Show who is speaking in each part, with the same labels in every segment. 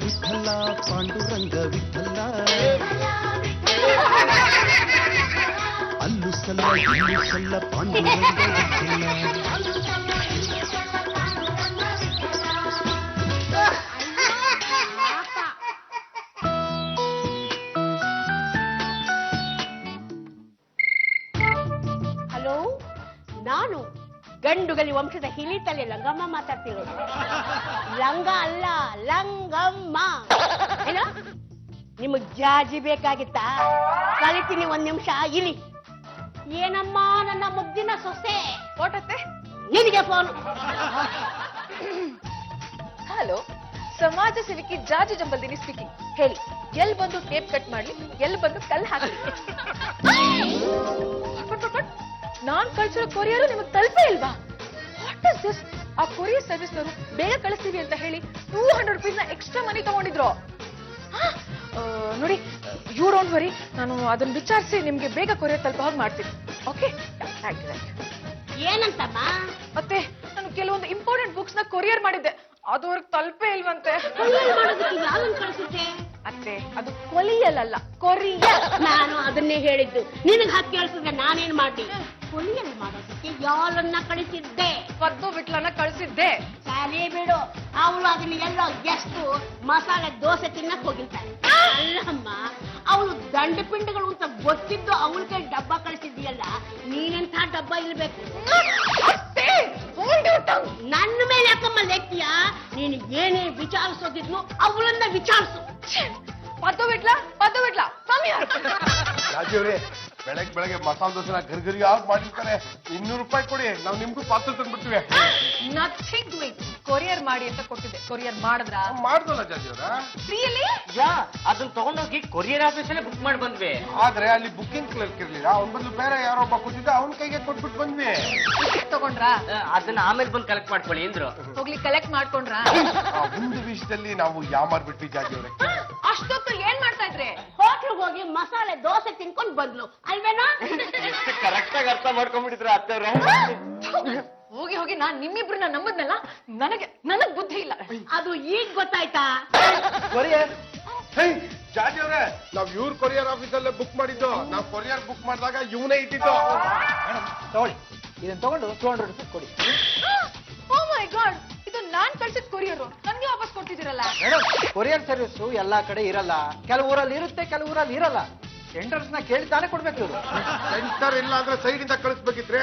Speaker 1: ವಿಠಲ ಪಾಂಡುರಂಗ ವಿಠಲ ಅಲ್ಲು ಸಲ್ಲ ಇಲ್ಲು ಸಲ್ಲ ಪಾಂಡುರಂಗ ವಿಠಲ.
Speaker 2: ಹಲೋ, ನಾನು ಗಂಡುಗಲಿ ವಂಶದ ಹಿಲಿತಲೆ ಲಂಗಮ್ಮ ಮಾತಾಡ್ತಿರೋದು. ಲಂಗ ಅಲ್ಲ, ಲಂಗಮ್ಮ. ಏನೋ ನಿಮಗ್ ಜಾಜಿ ಬೇಕಾಗಿತ್ತಾ? ಕಲಿತೀನಿ, ಒಂದ್ ನಿಮಿಷ ಇಲಿ. ಏನಮ್ಮ ನನ್ನ ಮುದ್ದಿನ ಸೊಸೆ
Speaker 3: ಓಟತ್ತೆ
Speaker 2: ನಿನಗೆ ಫೋನು.
Speaker 3: ಹಲೋ, ಸಮಾಜ ಸೇವಕಿ ಜಾಜಿ ಜಂಬಲ್ದಿನಿ ಸ್ಪೀಕಿಂಗ್. ಹೇಳಿ, ಎಲ್ಲಿ ಬಂದು ಟೇಪ್ ಕಟ್ ಮಾಡ್ಲಿ, ಎಲ್ಲಿ ಬಂದು ಕಲ್ ಹಾಕಲಿ? ನಾನ್ ಕಳ್ಸಿರೋ ಕೊರಿಯರು ನಿಮಗ್ ತಲುಪೇ ಇಲ್ವಾ? What is this? ಆ ಕೊರಿಯರ್ ಸರ್ವಿಸ್ ನವರು ಬೇಗ ಕಳಿಸ್ತೀವಿ ಅಂತ ಹೇಳಿ 200 ರೂಪೀಸ್ನ ಎಕ್ಸ್ಟ್ರಾ ಮನಿ ತಗೊಂಡಿದ್ರು. ನೋಡಿ, ಯು ಡೋಂಟ್ ವರಿ, ನಾನು ಅದನ್ನ ವಿಚಾರಿಸಿ ನಿಮ್ಗೆ ಬೇಗ ಕೊರಿಯರ್ ತಲುಪೋ ಹಾಗೆ ಮಾಡ್ತೀನಿ. ಓಕೆ,
Speaker 2: ಏನಂತಮ್ಮ?
Speaker 3: ಮತ್ತೆ ನಾನು ಕೆಲವೊಂದು ಇಂಪಾರ್ಟೆಂಟ್ ಬುಕ್ಸ್ ನ ಕೊರಿಯರ್ ಮಾಡಿದ್ದೆ, ಅದು ಅವ್ರಿಗೆ ತಲುಪೇ ಇಲ್ವಂತೆ.
Speaker 2: ಕಳಿಸಿದ್ದೆ
Speaker 3: ಅತ್ತೆ, ಅದು ಕೊಲಿಯಲ್ಲ, ಕೊರಿಯರ್.
Speaker 2: ನಾನು ಅದನ್ನೇ ಹೇಳಿದ್ದು. ನಿನಗ್ ಹಾಕಿ ಕೇಳಿಸಿದ್ರೆ ನಾನೇನ್ ಮಾಡ್ಲಿ? ಕೊಲಿಯಲ್ಲಿ ಮಾಡೋದಕ್ಕೆ ಯಾರನ್ನ ಕಳಿಸಿದ್ದೆ?
Speaker 3: ಪದ್ದು ಬಿಟ್ಲನ್ನ ಕಳಿಸಿದ್ದೆ.
Speaker 2: ಸರಿ ಬಿಡು, ಅವಳು ಅದನ್ನ ಎಲ್ಲೋ ಎಷ್ಟು ಮಸಾಲೆ ದೋಸೆ ತಿನ್ನಕ್ ಹೋಗಿರ್ತಾಳೆ. ಅಲ್ಲಮ್ಮ, ಅವಳು ದಂಡ ಪಿಂಡಗಳು ಅಂತ ಗೊತ್ತಿದ್ದು ಅವಳ ಕೈ ಡಬ್ಬ ಕಳಿಸಿದ್ಯಲ್ಲ, ನೀನೆಂಥ ಡಬ್ಬ ಇರ್ಬೇಕು? ನನ್ನ ಮೇಲೆ ಯಾಕಮ್ಮ ಲೆಕ್ಕಿಯ? ನೀನು ಏನೇ ವಿಚಾರಿಸೋದಿದ್ನು ಅವಳನ್ನ ವಿಚಾರಿಸು.
Speaker 3: ಪದ್ದು ಬಿಟ್ಲ ಸ್ವಾಮಿ.
Speaker 4: ರಾಜೀವ್ರೆ, ಬೆಳಗ್ಗೆ ಮಸಾಲೆ ದೋಸೆನ ಗರ್ಗರಿ ಯಾವ್ದು ಮಾಡಿರ್ತಾರೆ. 200 ರೂಪಾಯಿ ಕೊಡಿ, ನಾವು ನಿಮ್ಗೂ ಪಾರ್ಸಲ್ ತಂದ್ಬಿಡ್ತೀವಿ.
Speaker 3: Nothing doing. ಕೊರಿಯರ್ ಮಾಡಿ ಅಂತ ಕೊಟ್ಟಿದ್ದೆ, ಕೊರಿಯರ್ ಮಾಡಿದ್ರ?
Speaker 4: ಮಾಡ್ದಲ್ಲ ಜಾಜಿಯವ್ರ.
Speaker 3: ಫ್ರೀಯಲ್ಲಿ?
Speaker 5: ಅದನ್ನ ತಗೊಂಡೋಗಿ ಕೊರಿಯರ್ ಆಫೀಸಲ್ಲೇ ಬುಕ್ ಮಾಡಿ ಬಂದ್ವಿ.
Speaker 4: ಆದ್ರೆ ಅಲ್ಲಿ ಬುಕ್ಕಿಂಗ್ ಕ್ಲರ್ಕ್ ಇರ್ಲಿಲ್ಲ, ಅವ್ನ ಬದಲು ಬೇರೆ ಯಾರೋ ಒಬ್ಬ ಕೂತಿದ್ದ, ಅವನ ಕೈಗೆ ಕೊಟ್ಬಿಟ್ಟು ಬಂದ್ವಿ.
Speaker 3: ತಗೊಂಡ್ರ?
Speaker 5: ಅದನ್ನ ಆಮೇಲೆ ಬಂದು ಕಲೆಕ್ಟ್ ಮಾಡ್ಕೊಳ್ಳಿ ಅಂದ್ರು.
Speaker 3: ಹೋಗ್ಲಿ, ಕಲೆಕ್ಟ್ ಮಾಡ್ಕೊಂಡ್ರ?
Speaker 4: ಒಂದು ವಿಷಯದಲ್ಲಿ ನಾವು ಯಾಮಾರ್ಬಿಟ್ವಿ ಜಾಜಿಯವ್ರೆ.
Speaker 3: ಅಷ್ಟೊತ್ತು ಏನ್ ಮಾಡ್ತಾ ಇದ್ರಿ?
Speaker 2: ಹೋಟ್ಲಿಗೆ ಹೋಗಿ ಮಸಾಲೆ ದೋಸೆ ತಿನ್ಕೊಂಡ್ ಬಂದ್ಲು ಅಲ್ವೇನಾ?
Speaker 5: ಕರೆಕ್ಟ್ ಆಗಿ ಅರ್ಥ ಮಾಡ್ಕೊಂಡ್ಬಿಟ್ಟಿದ್ರ ಅತ್ತವ್ರೆ.
Speaker 3: ಹೋಗಿ ನಾನ್ ನಿಮ್ಮಿಬ್ರನ್ನ ನಂಬದ್ನಲ್ಲ, ನನಗ್ ಬುದ್ಧಿ ಇಲ್ಲ.
Speaker 2: ಅದು ಈಗ ಗೊತ್ತಾಯ್ತಾ?
Speaker 4: ಕೊರಿಯರ್ ಜಾಜಿಯವ್ರೆ, ನಾವ್ ಇವ್ರ ಕೊರಿಯರ್ ಆಫೀಸಲ್ಲೇ ಬುಕ್ ಮಾಡಿದ್ದು. ನಾವ್ ಕೊರಿಯರ್ ಬುಕ್ ಮಾಡಿದಾಗ ಇವನೇ ಇಟ್ಟಿದ್ದು.
Speaker 6: ತಗೊಳ್ಳಿ, ಇದನ್ನ ತಗೊಂಡು 200 ರೂಪಾಯಿ ಕೊಡಿ.
Speaker 3: ಓ ಮೈ ಗಾಡ್, ಇದು ನಾನ್ ಕಳ್ಸಿದ ಕೊರಿಯರ್ ನನ್ಗೆ ವಾಪಸ್ ಕೊಟ್ಟಿದ್ದೀರಲ್ಲ.
Speaker 6: ಮೇಡಮ್, ಕೊರಿಯರ್ ಸರ್ವಿಸ್ ಎಲ್ಲಾ ಕಡೆ ಇರಲ್ಲ. ಕೆಲವು ಊರಲ್ಲಿ ಇರುತ್ತೆ, ಕೆಲವು ಊರಲ್ಲಿ ಇರಲ್ಲ. ಟೆಂಡರ್ಸ್ ನ ಕೇಳಿ ತಾನೇ ಕೊಡ್ಬೇಕು ಇವರು.
Speaker 4: ಸೆಂಟರ್ ಇಲ್ಲ ಅಂದ್ರೆ ಸೈಡ್ ಇಂದ ಕಳಿಸ್ಬೇಕಿದ್ರೆ.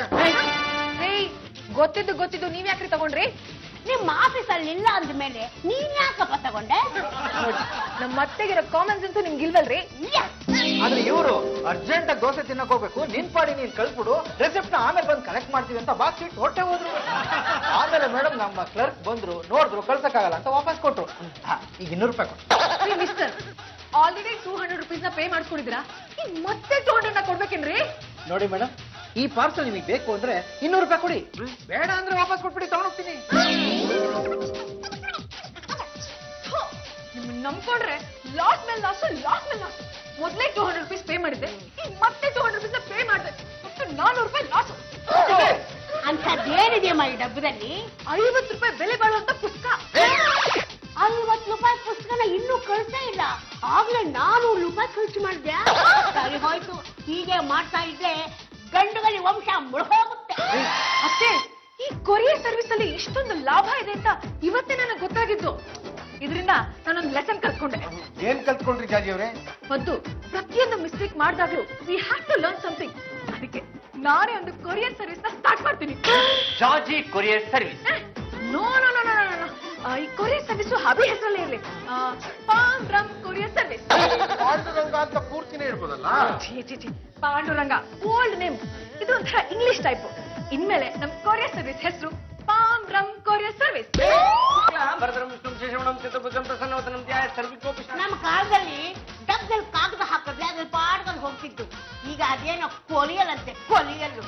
Speaker 3: ಗೊತ್ತಿದ್ದು ನೀವ್ ಯಾಕ್ರಿ ತಗೊಂಡ್ರಿ?
Speaker 2: ನಿಮ್ಮ ಆಫೀಸಲ್ಲಿ ಇಲ್ಲ ಅಂದ್ಮೇಲೆ ನೀನ್ ಯಾಕಪ್ಪ ತಗೊಂಡೆ?
Speaker 3: ನಮ್ಮ ಮತ್ತೆಗಿರೋ ಕಾಮನ್ಸ್ ಅಂತೂ ನಿಮ್ಗೆ ಇಲ್ವಲ್ರಿ?
Speaker 6: ಆದ್ರೆ ಇವರು ಅರ್ಜೆಂಟ್ ಆಗಿ ದೋಸೆ ತಿನ್ನಕ್ ಹೋಗ್ಬೇಕು, ನಿನ್ ಪಾಡಿ ನೀನ್ ಕಳ್ಸ್ಬಿಡು, ರೆಸಿಪ್ಟ್ ನ ಆಮೇಲೆ ಬಂದು ಕಲೆಕ್ಟ್ ಮಾಡ್ತೀವಿ ಅಂತ ಬಾಕ್ಸ್ ಇಟ್ಟು ಹೊಟ್ಟೆ ಹೋದ್ರು. ಆಮೇಲೆ ಮೇಡಮ್ ನಮ್ಮ ಕ್ಲರ್ಕ್ ಬಂದ್ರು, ನೋಡಿದ್ರು, ಕಳ್ಸಕ್ಕಾಗಲ್ಲ ಅಂತ ವಾಪಸ್ ಕೊಟ್ರು. ಈಗ 200 ರೂಪಾಯಿ ಕೊಟ್ಟು.
Speaker 3: ಮಿಸ್ಟರ್, ಆಲ್ರೆಡಿ 200 ರೂಪೀಸ್ನ ಪೇ ಮಾಡಿಸ್ಕೊಂಡಿದ್ದೀರಾ, ಮತ್ತೆ 200 ಕೊಡ್ಬೇಕೇನ್ರಿ?
Speaker 6: ನೋಡಿ ಮೇಡಮ್, ಈ ಪಾರ್ಸಲ್ ನಿಮಗೆ ಬೇಕು ಅಂದ್ರೆ 200 ರೂಪಾಯಿ ಕೊಡಿ, ಬೇಡ ಅಂದ್ರೆ ವಾಪಸ್ ಕೊಟ್ಬಿಡಿ, ತಗೊಂಡೋಗ್ತೀನಿ.
Speaker 3: ನಿಮ್ಮನ್ನ ನಂಬ್ಕೊಂಡ್ರೆ ಲಾಸ್ ಮೇಲೆ ಲಾಸ್. ಮೊದಲೇ 200 ರೂಪೀಸ್ ಪೇ ಮಾಡಿದ್ದೆ, ಮತ್ತೆ 200 ರೂಪೀಸ್ ಪೇ ಮಾಡಿದೆ, ಮತ್ತೆ 400 ರೂಪಾಯಿ ಲಾಸ್.
Speaker 2: ಅಂತದ್ದೇನಿದೆಯಮ್ಮ ಈ ಡಬ್ಬದಲ್ಲಿ?
Speaker 3: 50 ರೂಪಾಯಿ ಬೆಲೆ ಬಾಳುವಂತ ಪುಸ್ತಕ.
Speaker 2: 50 ರೂಪಾಯಿ ಪುಸ್ತಕನ ಇನ್ನೂ ಕಳಿಸೇ ಇಲ್ಲ, ಆಗ್ಲೇ 400 ರೂಪಾಯಿ ಖರ್ಚು ಮಾಡಿದ್ಯಾ? ಸರಿ ಹೋಯ್ತು, ಹೀಗೆ ಮಾಡ್ತಾ ಇದ್ರೆ ಗಂಡುಗಲಿ ವಂಶ ಮುಳುಗೋಗುತ್ತೆ.
Speaker 3: ಅಷ್ಟೇ, ಈ ಕೊರಿಯರ್ ಸರ್ವಿಸ್ ಅಲ್ಲಿ ಇಷ್ಟೊಂದು ಲಾಭ ಇದೆ ಅಂತ ಇವತ್ತೇ ನನಗೆ ಗೊತ್ತಾಗಿದ್ದು. ಇದರಿಂದ ನಾನೊಂದು ಲೆಸನ್ ಕಲ್ತ್ಕೊಂಡೆ.
Speaker 4: ಏನ್ ಕಲ್ತ್ಕೊಂಡ್ರಿ ಜಾಜಿಯವ್ರೆ?
Speaker 3: ಮತ್ತು ಪ್ರತಿಯೊಂದು ಮಿಸ್ಟೇಕ್ ಮಾಡಿದಾಗ್ಲೂ we have to learn something. ಅದಕ್ಕೆ ನಾನೇ ಒಂದು ಕೊರಿಯರ್ ಸರ್ವಿಸ್ ನ ಸ್ಟಾರ್ಟ್ ಮಾಡ್ತೀನಿ.
Speaker 5: Jaji courier service?
Speaker 3: ನೋ, ಈ ಕೊರಿಯರ್ ಸರ್ವಿಸ್ ಹಬಿ ಹೆಸರಲ್ಲೇ ಇರಲಿ, ಪಾಂಡುರಂಗ ಕೊರಿಯರ್ ಸರ್ವಿಸ್.
Speaker 4: ಪಾಂಡುರಂಗ ಅಂತ ಪೂರ್ತಿನೇ ಇರ್ಬೋದಲ್ಲ?
Speaker 3: ಪಾಂಡುರಂಗ ಓಲ್ಡ್ ನೇಮ್, ಇದು ಒಂಥರ ಇಂಗ್ಲಿಷ್ ಟೈಪ್. ಇನ್ಮೇಲೆ ನಮ್ ಕೊರಿಯರ್ ಸರ್ವಿಸ್ ಹೆಸರು ಪಾಂಡುರಂಗ ಕೊರಿಯರ್ ಸರ್ವಿಸ್.
Speaker 2: ನಮ್ಮ ಕಾಲದಲ್ಲಿ ಡಬ್ಬದಲ್ಲಿ ಕಾಗದ ಹಾಕಿದ್ರೆ ಅದ್ರಲ್ಲಿ ಪಾಡ್ಕೊಂಡು ಹೋಗ್ತಿತ್ತು. ಈಗ ಅದೇನೋ ಕೊಲಿಯಲ್ ಅಂತೆ, ಕೊಲಿಯಲ್ಲು.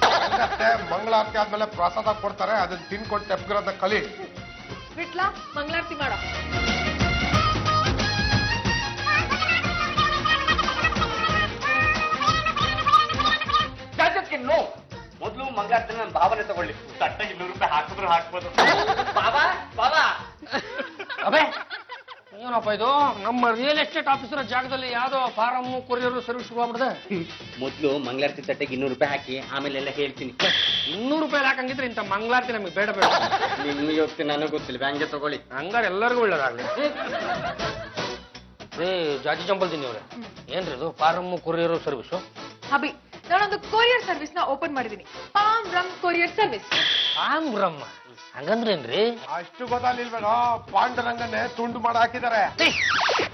Speaker 4: ಮಂಗಳಾರತಿ ಆದ್ಮೇಲೆ ಪ್ರಸಾದ ಕೊಡ್ತಾರೆ, ಅದನ್ನ ತಿನ್ಕೊಂಡು ತೆಪ್ಗಿರೋದ ಕಲಿ.
Speaker 3: ಬಿಟ್ಲಾ ಮಂಗಳಾರತಿ ಮಾಡೋ.
Speaker 5: ಮೊದಲು ಮಂಗಳಾರತಿ ನನ್ನ ಭಾವನೆ ತಗೊಳ್ಳಿ, ತಟ್ಟ 200 ರೂಪಾಯಿ ಹಾಕಿದ್ರು ಹಾಕ್ಬೋದು. ಬಾಬಾ
Speaker 6: ಅಬೇ
Speaker 7: ಏನಪ್ಪ ಇದು ನಮ್ಮ ರಿಯಲ್ ಎಸ್ಟೇಟ್ ಆಫೀಸರ್ ಜಾಗದಲ್ಲಿ ಯಾವ್ದೋ ಫಾರಂ ಕೊರಿಯರ್ ಸರ್ವಿಸ್ ಶುರು ಆಗ್ಬಿಡ್ದೆ.
Speaker 5: ಮೊದ್ಲು ಮಂಗಳಾರತಿ ತಟ್ಟೆಗೆ 200 ರೂಪಾಯಿ ಹಾಕಿ ಆಮೇಲೆ ಎಲ್ಲ ಹೇಳ್ತೀನಿ.
Speaker 7: 200 ರೂಪಾಯಿ ಹಾಕಂಗಿದ್ರೆ ಇಂಥ ಮಂಗಳಾರತಿ ನಮಗೆ ಬೇಡ ಬೇಡ.
Speaker 5: ನಿಮ್ಗೆ ಹೊತ್ತು ನನಗೆ ಗೊತ್ತಿಲ್ಲ, ಹಂಗೆ ತಗೊಳ್ಳಿ.
Speaker 7: ಹಂಗಾರೆ ಎಲ್ಲರಿಗೂ ಒಳ್ಳೇದಾಗ್ಲಿ. ರೇ ಜಾಜಿ ಜಂಬಲ್ ದಿನಿ ಅವ್ರೆ, ಏನ್ರಿ ಇದು ಫಾರಂ ಕೊರಿಯರ್ ಸರ್ವಿಸು?
Speaker 3: ಅಭಿ, ನಾನೊಂದು ಕೊರಿಯರ್ ಸರ್ವಿಸ್ ನ ಓಪನ್ ಮಾಡಿದೀನಿ. ಪಾಮ್ ರಮ್ ಕೊರಿಯರ್ ಸರ್ವಿಸ್.
Speaker 7: ಆಮ್ ಬ್ರಹ್ಮ ಹಂಗಂದ್ರೇನ್ರಿ?
Speaker 4: ಅಷ್ಟು ಗೊತ್ತಾಗ್ಲಿಲ್ವೇನೋ, ಪಾಂಡುರಂಗನ್ನೇ ತುಂಡು ಮಾಡಿ ಹಾಕಿದ್ದಾರೆ.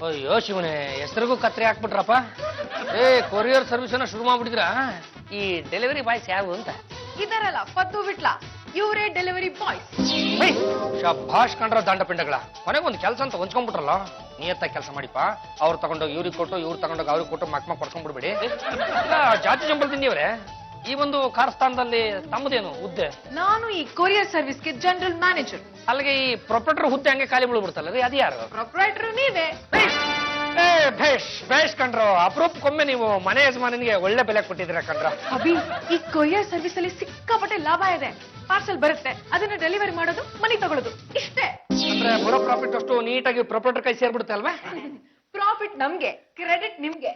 Speaker 7: ಅಯ್ಯೋ ಶಿವನೇ, ಹೆಸರಿಗೂ ಕತ್ರಿ ಹಾಕ್ಬಿಟ್ರಪ್ಪ. ಕೊರಿಯರ್ ಸರ್ವಿಸ್ ಅನ್ನ ಶುರು ಮಾಡ್ಬಿಟ್ಟಿದ್ರ? ಈ ಡೆಲಿವರಿ ಬಾಯ್ಸ್ ಯಾರು ಅಂತ?
Speaker 3: ಇದರಲ್ಲ ಫದ್ದು ಬಿಟ್ಲಾ, ಇವರೇ ಡೆಲಿವರಿ ಬಾಯ್ಸ್.
Speaker 7: ಶಭಾಷ್ ಕಂಡ್ರ ದಂಡ ಪಿಂಡಗಳ. ಕೊನೆಗೆ ಒಂದು ಕೆಲಸ ಅಂತ ಹೊಂಚ್ಕೊಂಡ್ಬಿಟ್ರಲ್ಲ. ನಿಯತ್ತಾಗಿ ಕೆಲಸ ಮಾಡಿಪ್ಪ. ಅವ್ರು ತಗೊಂಡೋಗಿ ಇವ್ರಿಗೆ ಕೊಟ್ಟು, ಇವ್ರು ತಗೊಂಡೋಗಿ ಅವ್ರಿಗೆ ಕೊಟ್ಟು ಮಕ್ಮ ಕೊಡ್ಸ್ಕೊಂಡ್ಬಿಡ್ಬೇಡಿ. ಜಾತಿ ಜಂಬಲ್ ತಿಂದಿವ್ರೆ, ಈ ಒಂದು ಕಾರ್ಸ್ಥಾನದಲ್ಲಿ ತಮ್ಮದೇನು ಹುದ್ದೆ?
Speaker 3: ನಾನು ಈ ಕೊರಿಯರ್ ಸರ್ವಿಸ್ಗೆ ಜನರಲ್ ಮ್ಯಾನೇಜರ್.
Speaker 7: ಅಲ್ಲಿಗೆ ಈ ಪ್ರೊಪ್ರೇಟರ್ ಹುದ್ದೆ ಹಂಗೆ ಖಾಲಿ ಬಿಡ್ಬಿಡ್ತಲ್ಲ, ಅದು ಯಾರು?
Speaker 3: ಪ್ರೊಪ್ರೈಟರ್ ನೀವೇ.
Speaker 7: ಭೇಷ್ ಭೇಷ್ ಕಂಡ್ರು, ಅಪರೂಪಕ್ಕೊಮ್ಮೆ ನೀವು ಮನೆ ಯಜಮಾನಿಗೆ ಒಳ್ಳೆ ಬೆಲೆ ಕೊಟ್ಟಿದ್ದೀರಾ ಕಂಡ್ರ.
Speaker 3: ಅಭಿ, ಈ ಕೊರಿಯರ್ ಸರ್ವಿಸ್ ಅಲ್ಲಿ ಸಿಕ್ಕಾಪಟ್ಟೆ ಲಾಭ ಇದೆ. ಪಾರ್ಸಲ್ ಬರುತ್ತೆ, ಅದನ್ನ ಡೆಲಿವರಿ ಮಾಡೋದು, ಮನೆ ತಗೊಳ್ಳೋದು, ಇಷ್ಟೇ.
Speaker 7: ಅಂದ್ರೆ ಬರೋ ಪ್ರಾಫಿಟ್ ಅಷ್ಟು ನೀಟಾಗಿ ಪ್ರೊಪ್ರೇಟರ್ ಕೈ ಸೇರ್ಬಿಡುತ್ತೆ ಅಲ್ವಾ?
Speaker 3: ಪ್ರಾಫಿಟ್ ನಮ್ಗೆ, ಕ್ರೆಡಿಟ್ ನಿಮ್ಗೆ.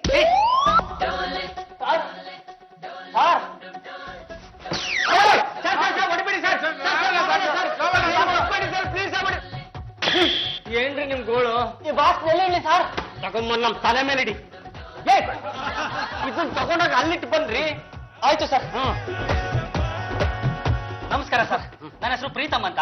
Speaker 5: ಏನ್ರಿ ನಿಮ್ ಗೋಳು? ಸರ್ ತಗೊಂಡ್ಬಂದ್ ನಮ್ ತಲೆ ಮೇಲೆ ಇಡಿ. ಇದನ್ನ ತಗೊಂಡಾಗ ಅಲ್ಲಿಟ್ಟು ಬಂದ್ರಿ. ಆಯ್ತು ಸರ್. ನಮಸ್ಕಾರ ಸರ್, ನನ್ನ ಹೆಸರು ಪ್ರೀತಮ್ ಅಂತ.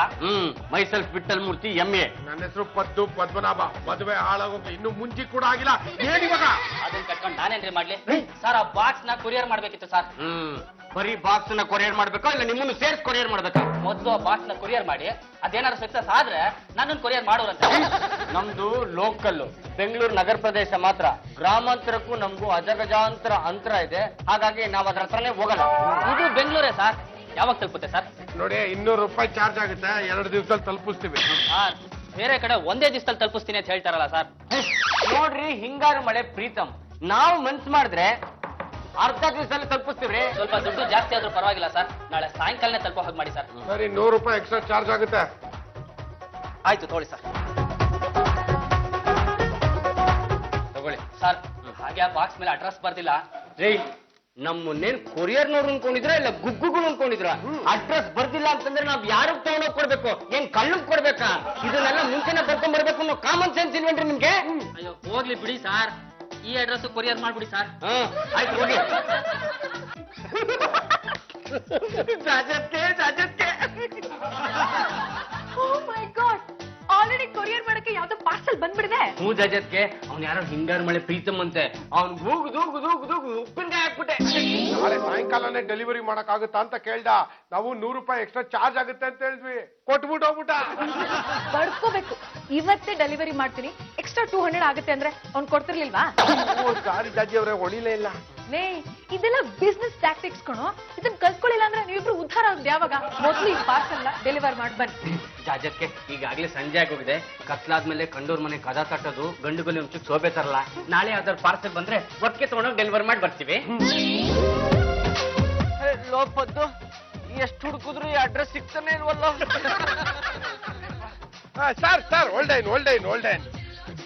Speaker 5: ಮೈಸೆಲ್ಫ್ ವಿಠಲ್ ಮೂರ್ತಿ MA.
Speaker 4: ನನ್ನ ಹೆಸರು ಪದ್ದು ಪದ್ಮನಾಭ. ಮದುವೆ ಹಾಳಾಗೋಗಿ ಇನ್ನು ಮುಂಚೆ ಕೂಡ ಆಗಿಲ್ಲ. ಏನಿವಾಗ
Speaker 5: ಅದನ್ನ ಕಟ್ಕೊಂಡು ನಾನೇನ್ರಿ ಮಾಡ್ಲಿ ಸರ್? ಆ ಬಾಕ್ಸ್ ನ ಕೊರಿಯರ್ ಮಾಡ್ಬೇಕಿತ್ತು ಸರ್. ಬರೀ ಬಾಕ್ಸ್ ನ ಕೊರಿಯರ್ ಮಾಡ್ಬೇಕಾ ಇಲ್ಲ ನಿಮ್ಮನ್ನು ಸೇರ್ಸ್ ಕೊರಿಯರ್ ಮಾಡ್ಬೇಕಾ? ಮೊದ್ಲು ಆ ಬಾಕ್ಸ್ ನ ಕೊರಿಯರ್ ಮಾಡಿ, ಅದೇನಾದ್ರು ಸಕ್ಸಸ್ ಆದ್ರೆ ನನ್ನನ್ನು ಕೊರಿಯರ್ ಮಾಡೋರಂತ. ನಮ್ದು ಲೋಕಲ್ ಬೆಂಗಳೂರು ನಗರ ಪ್ರದೇಶ ಮಾತ್ರ. ಗ್ರಾಮಾಂತರಕ್ಕೂ ನಮಗೂ ಅಜಗಜಾಂತರ ಅಂತರ ಇದೆ. ಹಾಗಾಗಿ ನಾವ್ ಅದ್ರ ಹತ್ರನೇ ಹೋಗಲ್ಲ. ಇದು ಬೆಂಗಳೂರೇ ಸರ್. ಯಾವಾಗ ತಲುಪುತ್ತೆ ಸರ್?
Speaker 4: ನೋಡಿ, 200 ರೂಪಾಯಿ ಚಾರ್ಜ್ ಆಗುತ್ತೆ. 2 ದಿವಸದಲ್ಲಿ ತಲುಪಿಸ್ತೀವಿ.
Speaker 5: ಬೇರೆ ಕಡೆ ಒಂದೇ ದಿವಸದಲ್ಲಿ ತಲುಪಿಸ್ತೀನಿ ಅಂತ ಹೇಳ್ತಾರಲ್ಲ ಸರ್. ನೋಡ್ರಿ, ಹಿಂಗಾರು ಮಳೆ ಪ್ರೀತಮ್, ನಾವು ಮನ್ಸು ಮಾಡಿದ್ರೆ ಅರ್ಧ ದಿವಸದಲ್ಲಿ ತಲುಪಿಸ್ತೀವ್ರಿ. ಸ್ವಲ್ಪ ದುಡ್ಡು ಜಾಸ್ತಿ ಆದ್ರೂ ಪರವಾಗಿಲ್ಲ ಸರ್, ನಾಳೆ ಸಾಯಂಕಾಲನೇ ತಲುಪೋ ಹಾಗೆ ಮಾಡಿ ಸರ್.
Speaker 4: ಸರಿ, 100 ರೂಪಾಯಿ ಎಕ್ಸ್ಟ್ರಾ ಚಾರ್ಜ್ ಆಗುತ್ತೆ.
Speaker 5: ಆಯ್ತು ತಗೊಳ್ಳಿ ಸರ್. ತಗೊಳ್ಳಿ ಸರ್. ಹಾಗೆ ಆ ಬಾಕ್ಸ್ ಮೇಲೆ ಅಡ್ರೆಸ್ ಬರ್ದಿಲ್ಲ ರೀ. ನಮ್ಮನ್ನೇನ್ ಕೊರಿಯರ್ನವ್ರು ಅನ್ಕೊಂಡಿದ್ರ ಇಲ್ಲ ಗುಗ್ಗುಗಳು ಅನ್ಕೊಂಡಿದ್ರ? ಅಡ್ರೆಸ್ ಬರ್ದಿಲ್ಲ ಅಂತಂದ್ರೆ ನಾವ್ ಯಾರಿಗೆ ತಗೊಂಡೋಗ್ ಕೊಡ್ಬೇಕು? ಏನ್ ಕಳ್ಳಗ್ ಕೊಡ್ಬೇಕಾ? ಇದನ್ನೆಲ್ಲ ಮುಂಚೆನೆ ಬರ್ಕೊಂಡ್ ಬರ್ಬೇಕು ಅನ್ನೋ ಕಾಮನ್ ಸೆನ್ಸ್ ಇಲ್ವೇನ್ರಿ ನಿಮ್ಗೆ? ಅಯ್ಯೋ ಹೋಗ್ಲಿ ಬಿಡಿ ಸರ್, ಈ ಅಡ್ರೆಸ್ ಕೊರಿಯರ್ ಮಾಡ್ಬಿಡಿ ಸರ್. ಆಯ್ತು ಹೋಗಿ. ಜಾಜಕ್ಕೆ
Speaker 3: ಓ ಮೈ ಗಾಡ್, ಆಲ್ರೆಡಿ ಕೊರಿಯರ್ ಮಾಡಕ್ಕೆ ಯಾವ್ದೋ ಪಾರ್ಸಲ್ ಬಂದ್ಬಿಡಿದೆ.
Speaker 5: ಹ್ಞೂ ಜಾಜಕ್ಕೆ, ಅವ್ನು ಯಾರೋ ಹಿಂಗಾರು ಮಳೆ ಪ್ರೀತಮ್ ಅಂತೆ. ಅವ್ನು ಗೂಗುದು ಉಪ್ಪಿನಕಾಯಿ ಹಾಕ್ಬಿಟ್ಟೆ.
Speaker 4: ನಾಳೆ ಸಾಯಂಕಾಲನೇ ಡೆಲಿವರಿ ಮಾಡಕ್ ಆಗುತ್ತಾ ಅಂತ ಕೇಳ್ದ. ನಾವು 100 ರೂಪಾಯಿ ಎಕ್ಸ್ಟ್ರಾ ಚಾರ್ಜ್ ಆಗುತ್ತೆ ಅಂತ ಹೇಳಿದ್ವಿ. ಕೊಟ್ಬಿಟ್ಟು ಹೋಗ್ಬಿಟ್ಟ.
Speaker 3: ಬಡ್ಕೋಬೇಕು, ಇವತ್ತೇ ಡೆಲಿವರಿ ಮಾಡ್ತೀನಿ. ಎಕ್ಸ್ಟ್ರಾ 200 ಆಗುತ್ತೆ ಅಂದ್ರೆ ಅವ್ನು ಕೊಡ್ತಿರ್ಲಿಲ್ವಾ?
Speaker 4: ಸಾರಿ ಜಾಜಿ ಅವರೇ, ಹೊಳಿಲೇ ಇಲ್ಲ.
Speaker 3: ಲೇ, ಇದೆಲ್ಲ ಬಿಸ್ನೆಸ್ ಟ್ಯಾಕ್ಟಿಕ್ಸ್ ಕಣೋ. ಇದನ್ನ ಕಲ್ತ್ಕೊಳ್ಳಿಲ್ಲ ಅಂದ್ರೆ ನೀವಿಬ್ರು ಉದ್ಧಾರ ಆಗೋದು ಯಾವಾಗ? ಮೊದ್ಲು ಈ ಪಾರ್ಸಲ್ ಡೆಲಿವರ್ ಮಾಡಿ ಬನ್ನಿ.
Speaker 5: ಜಾಜಕ್ಕೆ ಈಗಾಗ್ಲೇ ಸಂಜೆ ಆಗೋಗಿದೆ. ಕತ್ಲಾದ್ಮೇಲೆ ಕಂಡೂರ್ ಮನೆ ಕದ ತಟ್ಟೋದು, ಗಂಡುಗಲ್ಲಿ ಒಂಚೂರು ಶೋಭೆ ತರಲ್ಲ. ನಾಳೆ ಯಾವ್ದಾದ್ರು ಪಾರ್ಸಲ್ ಬಂದ್ರೆ ಒಟ್ಟಿಗೆ ತಗೊಂಡೋಗಿ ಡೆಲಿವರ್ ಮಾಡಿ ಬರ್ತೀವಿ. ಲೋಪದ್ದು ಎಷ್ಟು ಹುಡುಕಿದ್ರು ಈ ಅಡ್ರೆಸ್ ಸಿಗ್ತಾನೆ ಇಲ್ವಲ್ಲ.
Speaker 4: ಸರ್ ಓಲ್ಡೈನ್